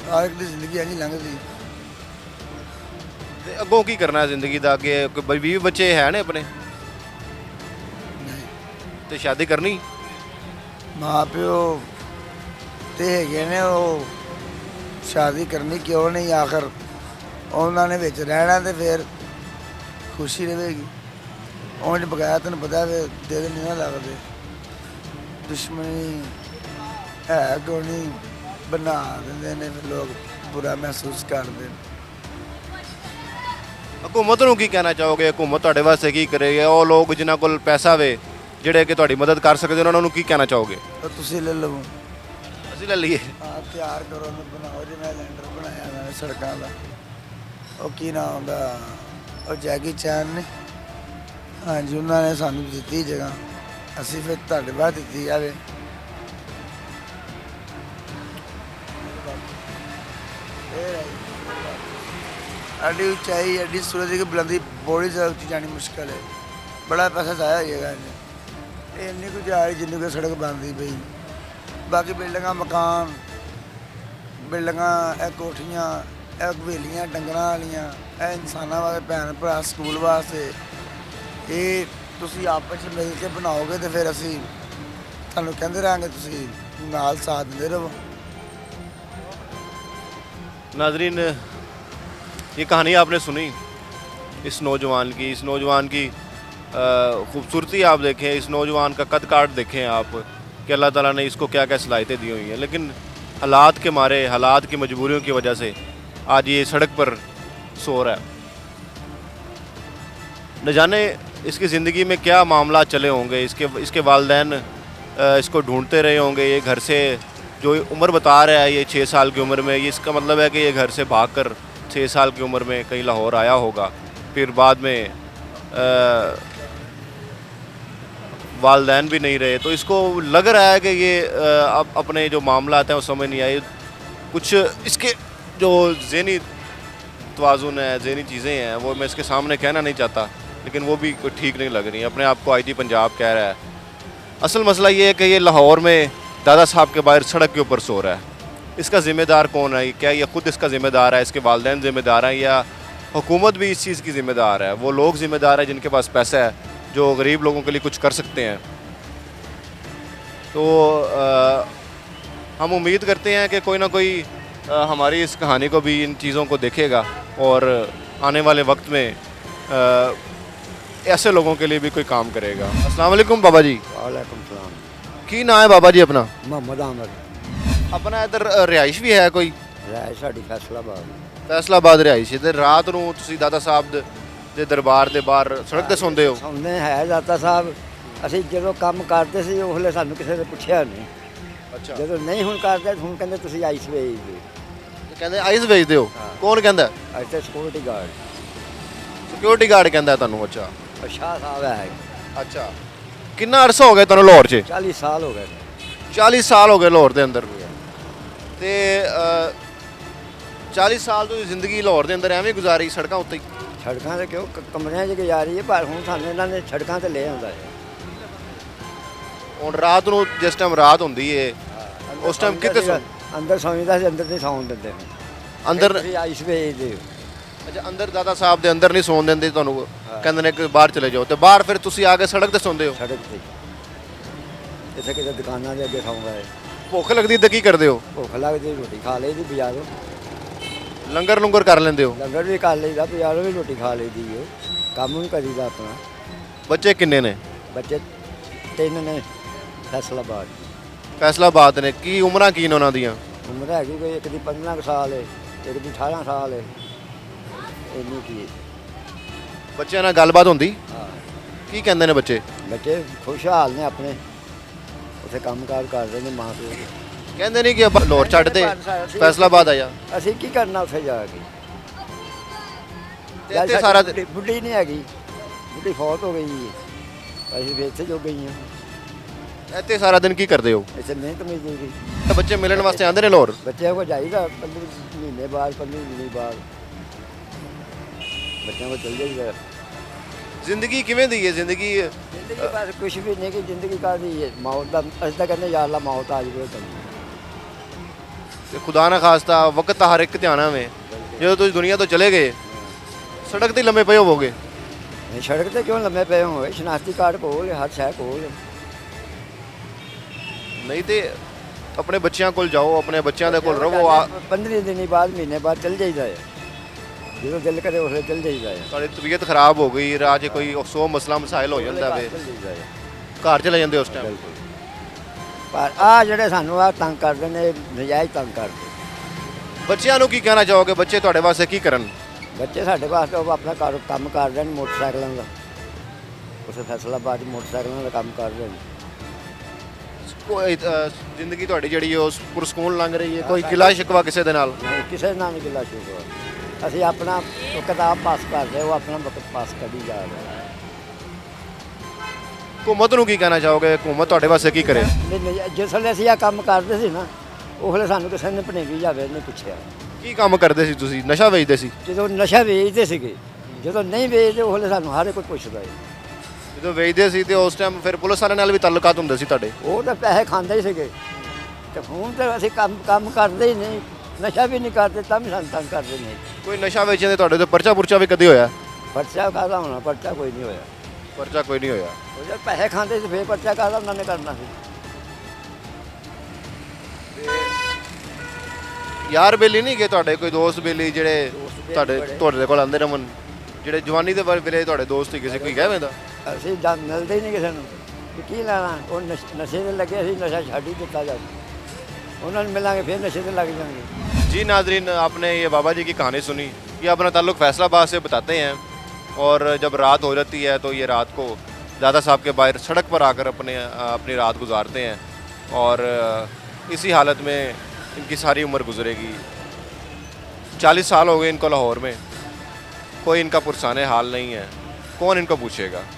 ਹਰ ਇੱਕ ਦੀ ਜ਼ਿੰਦਗੀ ਇੰਝ ਲੰਘਦੀ। ਤੇ ਅੱਗੋਂ ਕੀ ਕਰਨਾ ਜ਼ਿੰਦਗੀ ਦਾ? ਅੱਗੇ ਕੋਈ 20 ਬੱਚੇ ਹੈ ਨੇ ਆਪਣੇ ਤੇ ਸ਼ਾਦੀ ਕਰਨੀ? ਮਾਂ ਪਿਓ ਤੇ ਹੈਗੇ ਨੇ, ਉਹ ਸ਼ਾਦੀ ਕਰਨੀ ਕਿਉਂ ਨਹੀਂ? ਆਖਰ ਉਹਨਾਂ ਨੇ ਵਿੱਚ ਰਹਿਣਾ ਤੇ ਫਿਰ ਖੁਸ਼ੀ ਰਹੇਗੀ। ਉਂਝ ਬਗੈਰ ਤੈਨੂੰ ਪਤਾ ਵੇ ਦਿਲ ਨਹੀਂ ਨਾ ਲੱਗਦੇ, ਦੁਸ਼ਮਣੀ ਹੈ ਕੋਈ ਨਹੀਂ, ਬਣਾ ਦਿੰਦੇ ਨੇ ਫਿਰ ਲੋਕ, ਬੁਰਾ ਮਹਿਸੂਸ ਕਰਦੇ ਨੇ। ਹਕੂਮਤ ਨੂੰ ਕੀ ਕਹਿਣਾ ਚਾਹੋਗੇ? ਹਕੂਮਤ ਤੁਹਾਡੇ ਵਾਸਤੇ ਕੀ ਕਰੇਗੀ? ਉਹ ਲੋਕ ਜਿਨ੍ਹਾਂ ਕੋਲ ਪੈਸਾ ਵੇ, ਜਿਹੜੇ ਕਿ ਤੁਹਾਡੀ ਮਦਦ ਕਰ ਸਕਦੇ, ਉਹਨਾਂ ਨੂੰ ਕੀ ਕਹਿਣਾ ਚਾਹੋਗੇ? ਤਾਂ ਤੁਸੀਂ ਲੈ ਲਵੋ, ਅਸੀਂ ਲੈ ਲਈਏ। ਤਿਆਰ ਕਰੋ, ਉਹਨੂੰ ਬਣਾਓ। ਜਿਵੇਂ ਲੈਂਡਰ ਬਣਾਇਆ ਮੈਂ ਸੜਕਾਂ ਦਾ, ਉਹ ਕੀ ਨਾਂ ਹੁੰਦਾ, ਉਹ ਜੈਕੀ ਚੈਨ ਨੇ, ਹਾਂਜੀ, ਉਹਨਾਂ ਨੇ ਸਾਨੂੰ ਦਿੱਤੀ ਜਗ੍ਹਾ, ਅਸੀਂ ਫਿਰ ਤੁਹਾਡੇ ਬਾਅਦ ਦਿੱਤੀ ਜਾਵੇ। ਐਡੀ ਉਚਾਈ, ਐਡੀ ਸੂਰਜ ਦੀ ਬੁਲੰਦੀ, ਬੜੀ ਜ਼ਿਆਦਾ ਉੱਚੀ ਜਾਣੀ ਮੁਸ਼ਕਲ ਹੈ। ਬੜਾ ਪੈਸਾ ਜ਼ਾਇਆ ਹੋ ਜਾਏਗਾ ਇਹਨੇ। ਇੰਨੀ ਕੁ ਜਾ ਰਹੀ ਜਿੰਨੀ ਕੁ ਸੜਕ ਬਣਦੀ ਪਈ। ਬਾਕੀ ਬਿਲਡਿੰਗਾਂ, ਮਕਾਨ, ਬਿਲਡਿੰਗਾਂ, ਇਹ ਕੋਠੀਆਂ, ਇਹ ਹਵੇਲੀਆਂ ਡੰਗਰਾਂ ਵਾਲੀਆਂ, ਇਹ ਇਨਸਾਨਾਂ ਵਾਸਤੇ, ਭੈਣ ਭਰਾ, ਸਕੂਲ ਵਾਸਤੇ, ਇਹ ਤੁਸੀਂ ਆਪਸ ਵਿੱਚ ਮਿਲ ਕੇ ਬਣਾਓਗੇ ਤੇ ਫਿਰ ਅਸੀਂ ਤੁਹਾਨੂੰ ਕਹਿੰਦੇ ਰਹਾਂਗੇ, ਤੁਸੀਂ ਨਾਲ ਸਾਥ ਦਿੰਦੇ ਰਹੋ। नाजरीन, ये कहानी आपने सुनी इस नौजवान की खूबसूरती आप देखें, इस नौजवान का कद काट देखें आप कि अल्लाह ताला ने इसको क्या क्या सलाहियतें दी हुई हैं, लेकिन हालात के मारे, हालात की मजबूरियों की वजह से आज ये सड़क पर सो रहा है। न जाने इसकी ज़िंदगी में क्या मामला चले होंगे, इसके वालिदैन इसको ढूंढते रहे होंगे। ये घर से जो उम्र बता रहा है, ये 6 साल की उम्र में, ये इसका मतलब है कि ये घर से भागकर 6 साल की उम्र में कहीं लाहौर आया होगा, फिर बाद में वालिदैन भी नहीं रहे, तो इसको लग रहा है कि ये अब अपने जो मामला हैं वो समझ नहीं आए। कुछ इसके जो ज़हनी तवाज़ुन है, ज़हनी चीज़ें हैं, वो मैं इसके सामने कहना नहीं चाहता, लेकिन वो भी कोई ठीक नहीं लग रही है। अपने आप को आईजी पंजाब कह रहा है। असल मसला ये है कि ये लाहौर में दादा साहब के बाहर सड़क के ऊपर सो रहा है। इसका ज़िम्मेदार कौन है? क्या ये खुद इसका ज़िम्मेदार है, इसके वालिदैन ज़िम्मेदार हैं, या हुकूमत भी इस चीज़ की ज़िम्मेदार है? वो लोग ज़िम्मेदार हैं जिनके पास पैसा है, जो गरीब लोगों के लिए कुछ कर सकते हैं। तो हम उम्मीद करते हैं कि कोई ना कोई हमारी इस कहानी को भी, इन चीज़ों को देखेगा और आने वाले वक्त में ऐसे लोगों के लिए भी कोई काम करेगा। अस्सलाम वालेकुम बाबा जी। वालेकुम सलाम। की ना है बाबा जी अपना? मोहम्मद आमद अपना इधर ਰਿਹਾਇਸ਼ ਵੀ ਹੈ ਕੋਈ? ਰਹਿ ਸਾਡੀ ਫੈਸਲਾਬਾਦ। ਫੈਸਲਾਬਾਦ ਰਿਹਾਇਸ਼ ਤੇ ਰਾਤ ਨੂੰ ਤੁਸੀਂ ਦਾਦਾ ਸਾਹਿਬ ਦੇ ਦਰਬਾਰ ਦੇ ਬਾਹਰ ਸੜਕ ਤੇ ਸੌਂਦੇ ਹੋ? ਸੌਂਦੇ ਹੈ ਦਾਤਾ ਸਾਹਿਬ। ਅਸੀਂ ਜਦੋਂ ਕੰਮ ਕਰਦੇ ਸੀ ਉਹਲੇ ਸਾਨੂੰ ਕਿਸੇ ਨੇ ਪੁੱਛਿਆ ਨਹੀਂ। ਅੱਛਾ। ਜਦੋਂ ਨਹੀਂ ਹੁਣ ਕਰਦੇ ਹੁਣ ਕਹਿੰਦੇ ਤੁਸੀਂ ਆਈਸ ਵੇਚ ਦਿਓ। ਕਹਿੰਦੇ ਆਈਸ ਵੇਚਦੇ ਹੋ? ਕੌਣ ਕਹਿੰਦਾ? ਅੱਜ ਤੇ ਸਿਕਿਉਰਿਟੀ ਗਾਰਡ। ਸਿਕਿਉਰਿਟੀ ਗਾਰਡ ਕਹਿੰਦਾ ਤੁਹਾਨੂੰ? ਅੱਛਾ ਸ਼ਾਹ ਸਾਹਿਬ ਹੈ। ਅੱਛਾ। ਕਿੰਨਾ ਅਰਸਾ ਹੋ ਗਿਆ ਤੁਹਾਨੂੰ ਲਾਹੌਰ 'ਚ? 40 ਸਾਲ ਹੋ ਗਏ। 40 ਸਾਲ ਹੋ ਗਏ ਲਾਹੌਰ ਦੇ ਅੰਦਰ। ਤੇ 40 ਸਾਲ ਤੋਂ ਜ਼ਿੰਦਗੀ ਲਾਹੌਰ ਦੇ ਅੰਦਰ ਐਵੇਂ ਗੁਜ਼ਾਰੀ ਸੜਕਾਂ ਉੱਤੇ ਹੀ? ਸੜਕਾਂ ਤੇ ਕਿਉਂ ਕਮਰਿਆਂ 'ਚ ਗੁਜ਼ਾਰੀ ਹੈ, ਪਰ ਹੁਣ ਸਾਨੂੰ ਇਹਨਾਂ ਨੇ ਸੜਕਾਂ ਤੇ ਲੈ ਆਉਂਦਾ ਹੈ। ਹੁਣ ਰਾਤ ਨੂੰ ਜਿਸ ਟਾਈਮ ਰਾਤ ਹੁੰਦੀ ਏ ਉਸ ਟਾਈਮ ਕਿੱਥੇ ਸੌਂ? ਅੰਦਰ ਸੌਂਦਾ ਸੀ, ਅੰਦਰ ਨਹੀਂ ਸੌਣ ਦਿੰਦੇ। ਅੰਦਰ? ਤੁਸੀਂ ਆਈਸ ਵੇਚ ਦਿਓ। ਅੱਛਾ, ਅੰਦਰ ਦਾਦਾ ਸਾਹਿਬ ਦੇ ਅੰਦਰ ਨਹੀਂ ਸੌਣ ਦਿੰਦੇ ਤੁਹਾਨੂੰ? ਕਹਿੰਦੇ ਨੇ ਕਿ ਬਾਹਰ ਚਲੇ ਜਾਓ। ਤੇ ਬਾਹਰ ਫਿਰ ਤੁਸੀਂ ਆ ਕੇ ਸੜਕ ਤੇ ਸੌਂਦੇ ਹੋ? ਸੜਕ ਤੇ ਇੱਥੇ ਕਿਤੇ ਦੁਕਾਨਾਂ ਦੇ ਅੱਗੇ ਸੌਂਦਾ ਹੈ। ਭੁੱਖ ਲੱਗਦੀ ਤਾਂ ਕੀ ਕਰਦੇ ਹੋ? ਭੁੱਖ ਲੱਗਦੀ ਰੋਟੀ ਖਾ ਲਈਦੀ ਬਾਜ਼ਾਰੋਂ। ਲੰਗਰ ਲੰਗਰ ਕਰ ਲੈਂਦੇ ਹੋ? ਲੰਗਰ ਵੀ ਕਰ ਲਈਦਾ, ਬਾਜ਼ਾਰੋਂ ਵੀ ਰੋਟੀ ਖਾ ਲਈਦੀ ਹੈ। ਕੰਮ ਵੀ ਕਰੀਦਾ ਆਪਣਾ। ਬੱਚੇ ਕਿੰਨੇ ਨੇ? ਬੱਚੇ 3 ਨੇ। ਫੈਸਲਾਬਾਦ। ਫੈਸਲਾਬਾਦ ਨੇ। ਕੀ ਉਮਰਾਂ ਕੀ ਨੇ ਉਹਨਾਂ ਦੀਆਂ? ਉਮਰ ਹੈਗੀ ਕੋਈ ਇੱਕ ਦੀ 15 ਕੁ ਸਾਲ ਹੈ, ਇੱਕ ਦੀ 18 ਸਾਲ ਹੈ। ਇੰਨੀ ਕੀ ਬੱਚਿਆਂ ਨਾਲ ਗੱਲਬਾਤ ਹੁੰਦੀ? ਹਾਂ। ਕੀ ਕਹਿੰਦੇ ਨੇ ਬੱਚੇ? ਬੱਚੇ ਖੁਸ਼ਹਾਲ ਨੇ ਆਪਣੇ। ਉੱਥੇ ਕੰਮਕਾਰ ਕਰ ਰਹੇ ਨੇ ਮਾਂ ਪਿਓ ਦੇ। ਕਹਿੰਦੇ ਨਹੀਂ ਕਿ ਲਾਹੌਰ ਛੱਡ ਦੇ ਫੈਸਲਾਬਾਦ ਆ ਜਾ? ਅਸੀਂ ਕੀ ਕਰਨਾ ਉੱਥੇ ਜਾ ਕੇ? ਤੇ ਇੱਥੇ ਸਾਰਾ ਬੁੱਢੀ ਨਹੀਂ ਹੈਗੀ, ਬੁੱਢੀ ਫੌਤ ਹੋ ਗਈ ਹੈ। ਅਸੀਂ ਵੀ ਇੱਥੇ ਜੋ ਗਈ ਹਾਂ। ਇੱਥੇ ਸਾਰਾ ਦਿਨ ਕੀ ਕਰਦੇ ਹੋ? ਇੱਥੇ ਮਿਹਨਤ ਮਜ਼ਦੂਰੀ। ਤੇ ਬੱਚੇ ਮਿਲਣ ਵਾਸਤੇ ਆਉਂਦੇ ਨੇ ਲਾਹੌਰ? ਬੱਚਿਆਂ ਕੋਲ ਜਾਈਦਾ 15 ਮਹੀਨੇ ਬਾਅਦ, 15 ਮਹੀਨੇ ਬਾਅਦ ਬੱਚਿਆਂ ਕੋਲ ਚਲ ਜਾਈਦਾ। ਜ਼ਿੰਦਗੀ ਕਿਵੇਂ ਦੀ ਹੈ? ਜ਼ਿੰਦਗੀ ਜ਼ਿੰਦਗੀ ਬਸ ਕੁਛ ਵੀ ਨਹੀਂ ਕਿ ਜ਼ਿੰਦਗੀ ਕਾਹਦੀ ਹੈ? ਮੌਤ ਦਾ ਅਸੀਂ ਤਾਂ ਕਹਿੰਦੇ ਯਾਰ ਅੱਲਾ ਮੌਤ ਆ ਜਾਵੇ ਤਾਂ। ਤੇ ਖੁਦਾ ਨਾ ਖਾਸਤਾ ਵਕਤ ਤਾਂ ਹਰ ਇੱਕ ਤੇ ਆਉਣਾ ਵੇ। ਜਦੋਂ ਤੁਸੀਂ ਦੁਨੀਆ ਤੋਂ ਚਲੇ ਗਏ ਸੜਕ ਤੇ ਲੰਮੇ ਪਏ ਹੋਵੋਗੇ? ਨਹੀਂ, ਸੜਕ ਤੇ ਕਿਉਂ ਲੰਮੇ ਪਏ ਹੋਏ? ਸ਼ਨਾਖਤੀ ਕਾਰਡ ਕੋਲ ਹੈ, ਹਰ ਸ਼ੈ ਕੋਲ ਹੈ। ਨਹੀਂ ਤੇ ਆਪਣੇ ਬੱਚਿਆਂ ਕੋਲ ਜਾਓ, ਆਪਣੇ ਬੱਚਿਆਂ ਦੇ ਕੋਲ ਰਹੋ। 15 ਦਿਨੀ ਬਾਅਦ, ਮਹੀਨੇ ਬਾਅਦ ਚਲ ਜਾਈਦਾ ਹੈ। ਜਦੋਂ ਦਿਲ ਕਰੇ ਉਸੇ ਚਲ ਜਾਈਦਾ ਹੈ। ਤੁਹਾਡੀ ਤਬੀਅਤ ਖਰਾਬ ਹੋ ਗਈ, ਰਾਹ 'ਚ ਕੋਈ 100 ਮਸਲਾ ਮਸਾਇਲ ਹੋ ਜਾਂਦਾ ਵੇ, ਚਲ ਜਾਈਦਾ ਹੈ। ਘਰ ਚਲੇ ਜਾਂਦੇ ਉਸ ਟਾਈਮ? ਬਿਲਕੁਲ। ਪਰ ਆ ਜਿਹੜੇ ਸਾਨੂੰ ਆ ਤੰਗ ਕਰਦੇ ਨੇ, ਇਹ ਨਜਾਇਜ਼ ਤੰਗ ਕਰਦੇ। ਬੱਚਿਆਂ ਨੂੰ ਕੀ ਕਹਿਣਾ ਚਾਹੋਗੇ? ਬੱਚੇ ਤੁਹਾਡੇ ਵਾਸਤੇ ਕੀ ਕਰਨ? ਬੱਚੇ ਸਾਡੇ ਵਾਸਤੇ ਉਹ ਆਪਣਾ ਕੰਮ ਕਰ ਰਹੇ ਨੇ ਮੋਟਰਸਾਈਕਲਾਂ ਦਾ। ਉਸੇ ਫੈਸਲਾਬਾਦ 'ਚ ਮੋਟਰਸਾਈਕਲਾਂ ਦਾ ਕੰਮ ਕਰ ਰਹੇ ਨੇ। ਕੋਈ ਜ਼ਿੰਦਗੀ ਤੁਹਾਡੀ ਜਿਹੜੀ ਉਹ ਪੁਰਸਕੂਨ ਲੰਘ ਰਹੀ ਹੈ? ਕੋਈ ਗਿਲਾ ਸ਼ਿਕਵਾ ਕਿਸੇ ਦੇ ਨਾਲ? ਨਹੀਂ, ਕਿਸੇ ਨਾਲ ਨਹੀਂ ਗਿਲਾ ਸ਼ਿਕਵਾ। ਅਸੀਂ ਆਪਣਾ ਉਹ ਕਿਤਾਬ ਪਾਸ ਕਰਦੇ, ਉਹ ਆਪਣਾ ਵਕਤ ਪਾਸ ਕਰੀ ਜਾ ਰਹੇ। ਹੁਕੂਮਤ ਨੂੰ ਕੀ ਕਹਿਣਾ ਚਾਹੋਗੇ? ਹੁਕੂਮਤ ਤੁਹਾਡੇ ਵਾਸਤੇ ਕੀ ਕਰੇ? ਜਿਸ ਵੇਲੇ ਅਸੀਂ ਆ ਕੰਮ ਕਰਦੇ ਸੀ ਨਾ, ਉਸ ਵੇਲੇ ਸਾਨੂੰ ਕਿਸੇ ਨੇ ਭਣੇਵੀ ਜਾਵੇ ਨਹੀਂ ਪੁੱਛਿਆ। ਕੀ ਕੰਮ ਕਰਦੇ ਸੀ ਤੁਸੀਂ? ਨਸ਼ਾ ਵੇਚਦੇ ਸੀ? ਜਦੋਂ ਨਸ਼ਾ ਵੇਚਦੇ ਸੀਗੇ, ਜਦੋਂ ਨਹੀਂ ਵੇਚਦੇ ਉਸ ਵੇਲੇ ਸਾਨੂੰ ਹਰ ਕੋਈ ਪੁੱਛਦਾ ਹੈ। ਜਦੋਂ ਵੇਚਦੇ ਸੀ ਤੇ ਉਸ ਟਾਈਮ ਫਿਰ ਪੁਲਿਸ ਵਾਲਿਆਂ ਨਾਲ ਵੀ ਤਾਲੁਕਾਤ ਹੁੰਦੇ ਸੀ ਤੁਹਾਡੇ? ਉਹ ਤਾਂ ਪੈਸੇ ਖਾਂਦੇ ਹੀ ਸੀਗੇ। ਤੇ ਹੁਣ ਤਾਂ ਅਸੀਂ ਕੰਮ ਕਰਦੇ ਹੀ ਨਹੀਂ, ਨਸ਼ਾ ਵੀ ਨਹੀਂ ਕਰਦੇ, ਤਾਂ ਵੀ ਸਾਨੂੰ ਤੰਗ ਕਰਦੇ ਨੇ। ਕੋਈ ਨਸ਼ਾ ਵੇਚਣ ਦੇ ਤੁਹਾਡੇ ਤੇ ਪਰਚਾ ਪੁਰਚਾ ਵੀ ਕਦੇ ਹੋਇਆ? ਪਰਚਾ ਕਾਹਦਾ ਹੋਣਾ? ਪਰਚਾ ਕੋਈ ਨਹੀਂ ਹੋਇਆ। ਪਰਚਾ ਕੋਈ ਨਹੀਂ ਹੋਇਆ। ਉਹ ਜਦ ਪੈਸੇ ਖਾਂਦੇ ਸੀ ਫੇਰ ਪਰਚਾ ਕਾਹਦਾ ਉਹਨਾਂ ਨੇ ਕਰਨਾ ਸੀ? ਯਾਰ ਬੇਲੀ ਨਹੀਂ ਗਏ ਤੁਹਾਡੇ? ਕੋਈ ਦੋਸਤ ਬੇਲੀ ਜਿਹੜੇ ਤੁਹਾਡੇ ਕੋਲ ਆਉਂਦੇ ਰਮਨ, ਜਿਹੜੇ ਜਵਾਨੀ ਦੇ ਵੇਲੇ ਤੁਹਾਡੇ ਦੋਸਤ ਹੀ ਕਿਸੇ ਕੋਈ ਗਏ ਦਾ? ਅਸੀਂ ਮਿਲਦੇ ਹੀ ਨਹੀਂ ਕਿਸੇ ਨੂੰ ਕਿ ਕੀ ਲੈਣਾ। ਉਹ ਨਸ਼ੇ ਦੇ ਲੱਗੇ, ਅਸੀਂ ਨਸ਼ਾ ਛੱਡ ਹੀ ਦਿੱਤਾ ਜਾ। उन्होंने मिलेंगे फिर नशे से लग जाएंगे। जी नाजरीन, आपने ये बाबा जी की कहानी सुनी। ये अपना ताल्लुक़ फैसलाबाद से बताते हैं और जब रात हो जाती है तो ये रात को दादा साहब के बाहर सड़क पर आकर अपनी रात गुजारते हैं और इसी हालत में इनकी सारी उम्र गुजरेगी। 40 साल हो गए इनको लाहौर में, कोई इनका पुरसाने हाल नहीं है, कौन इनको पूछेगा।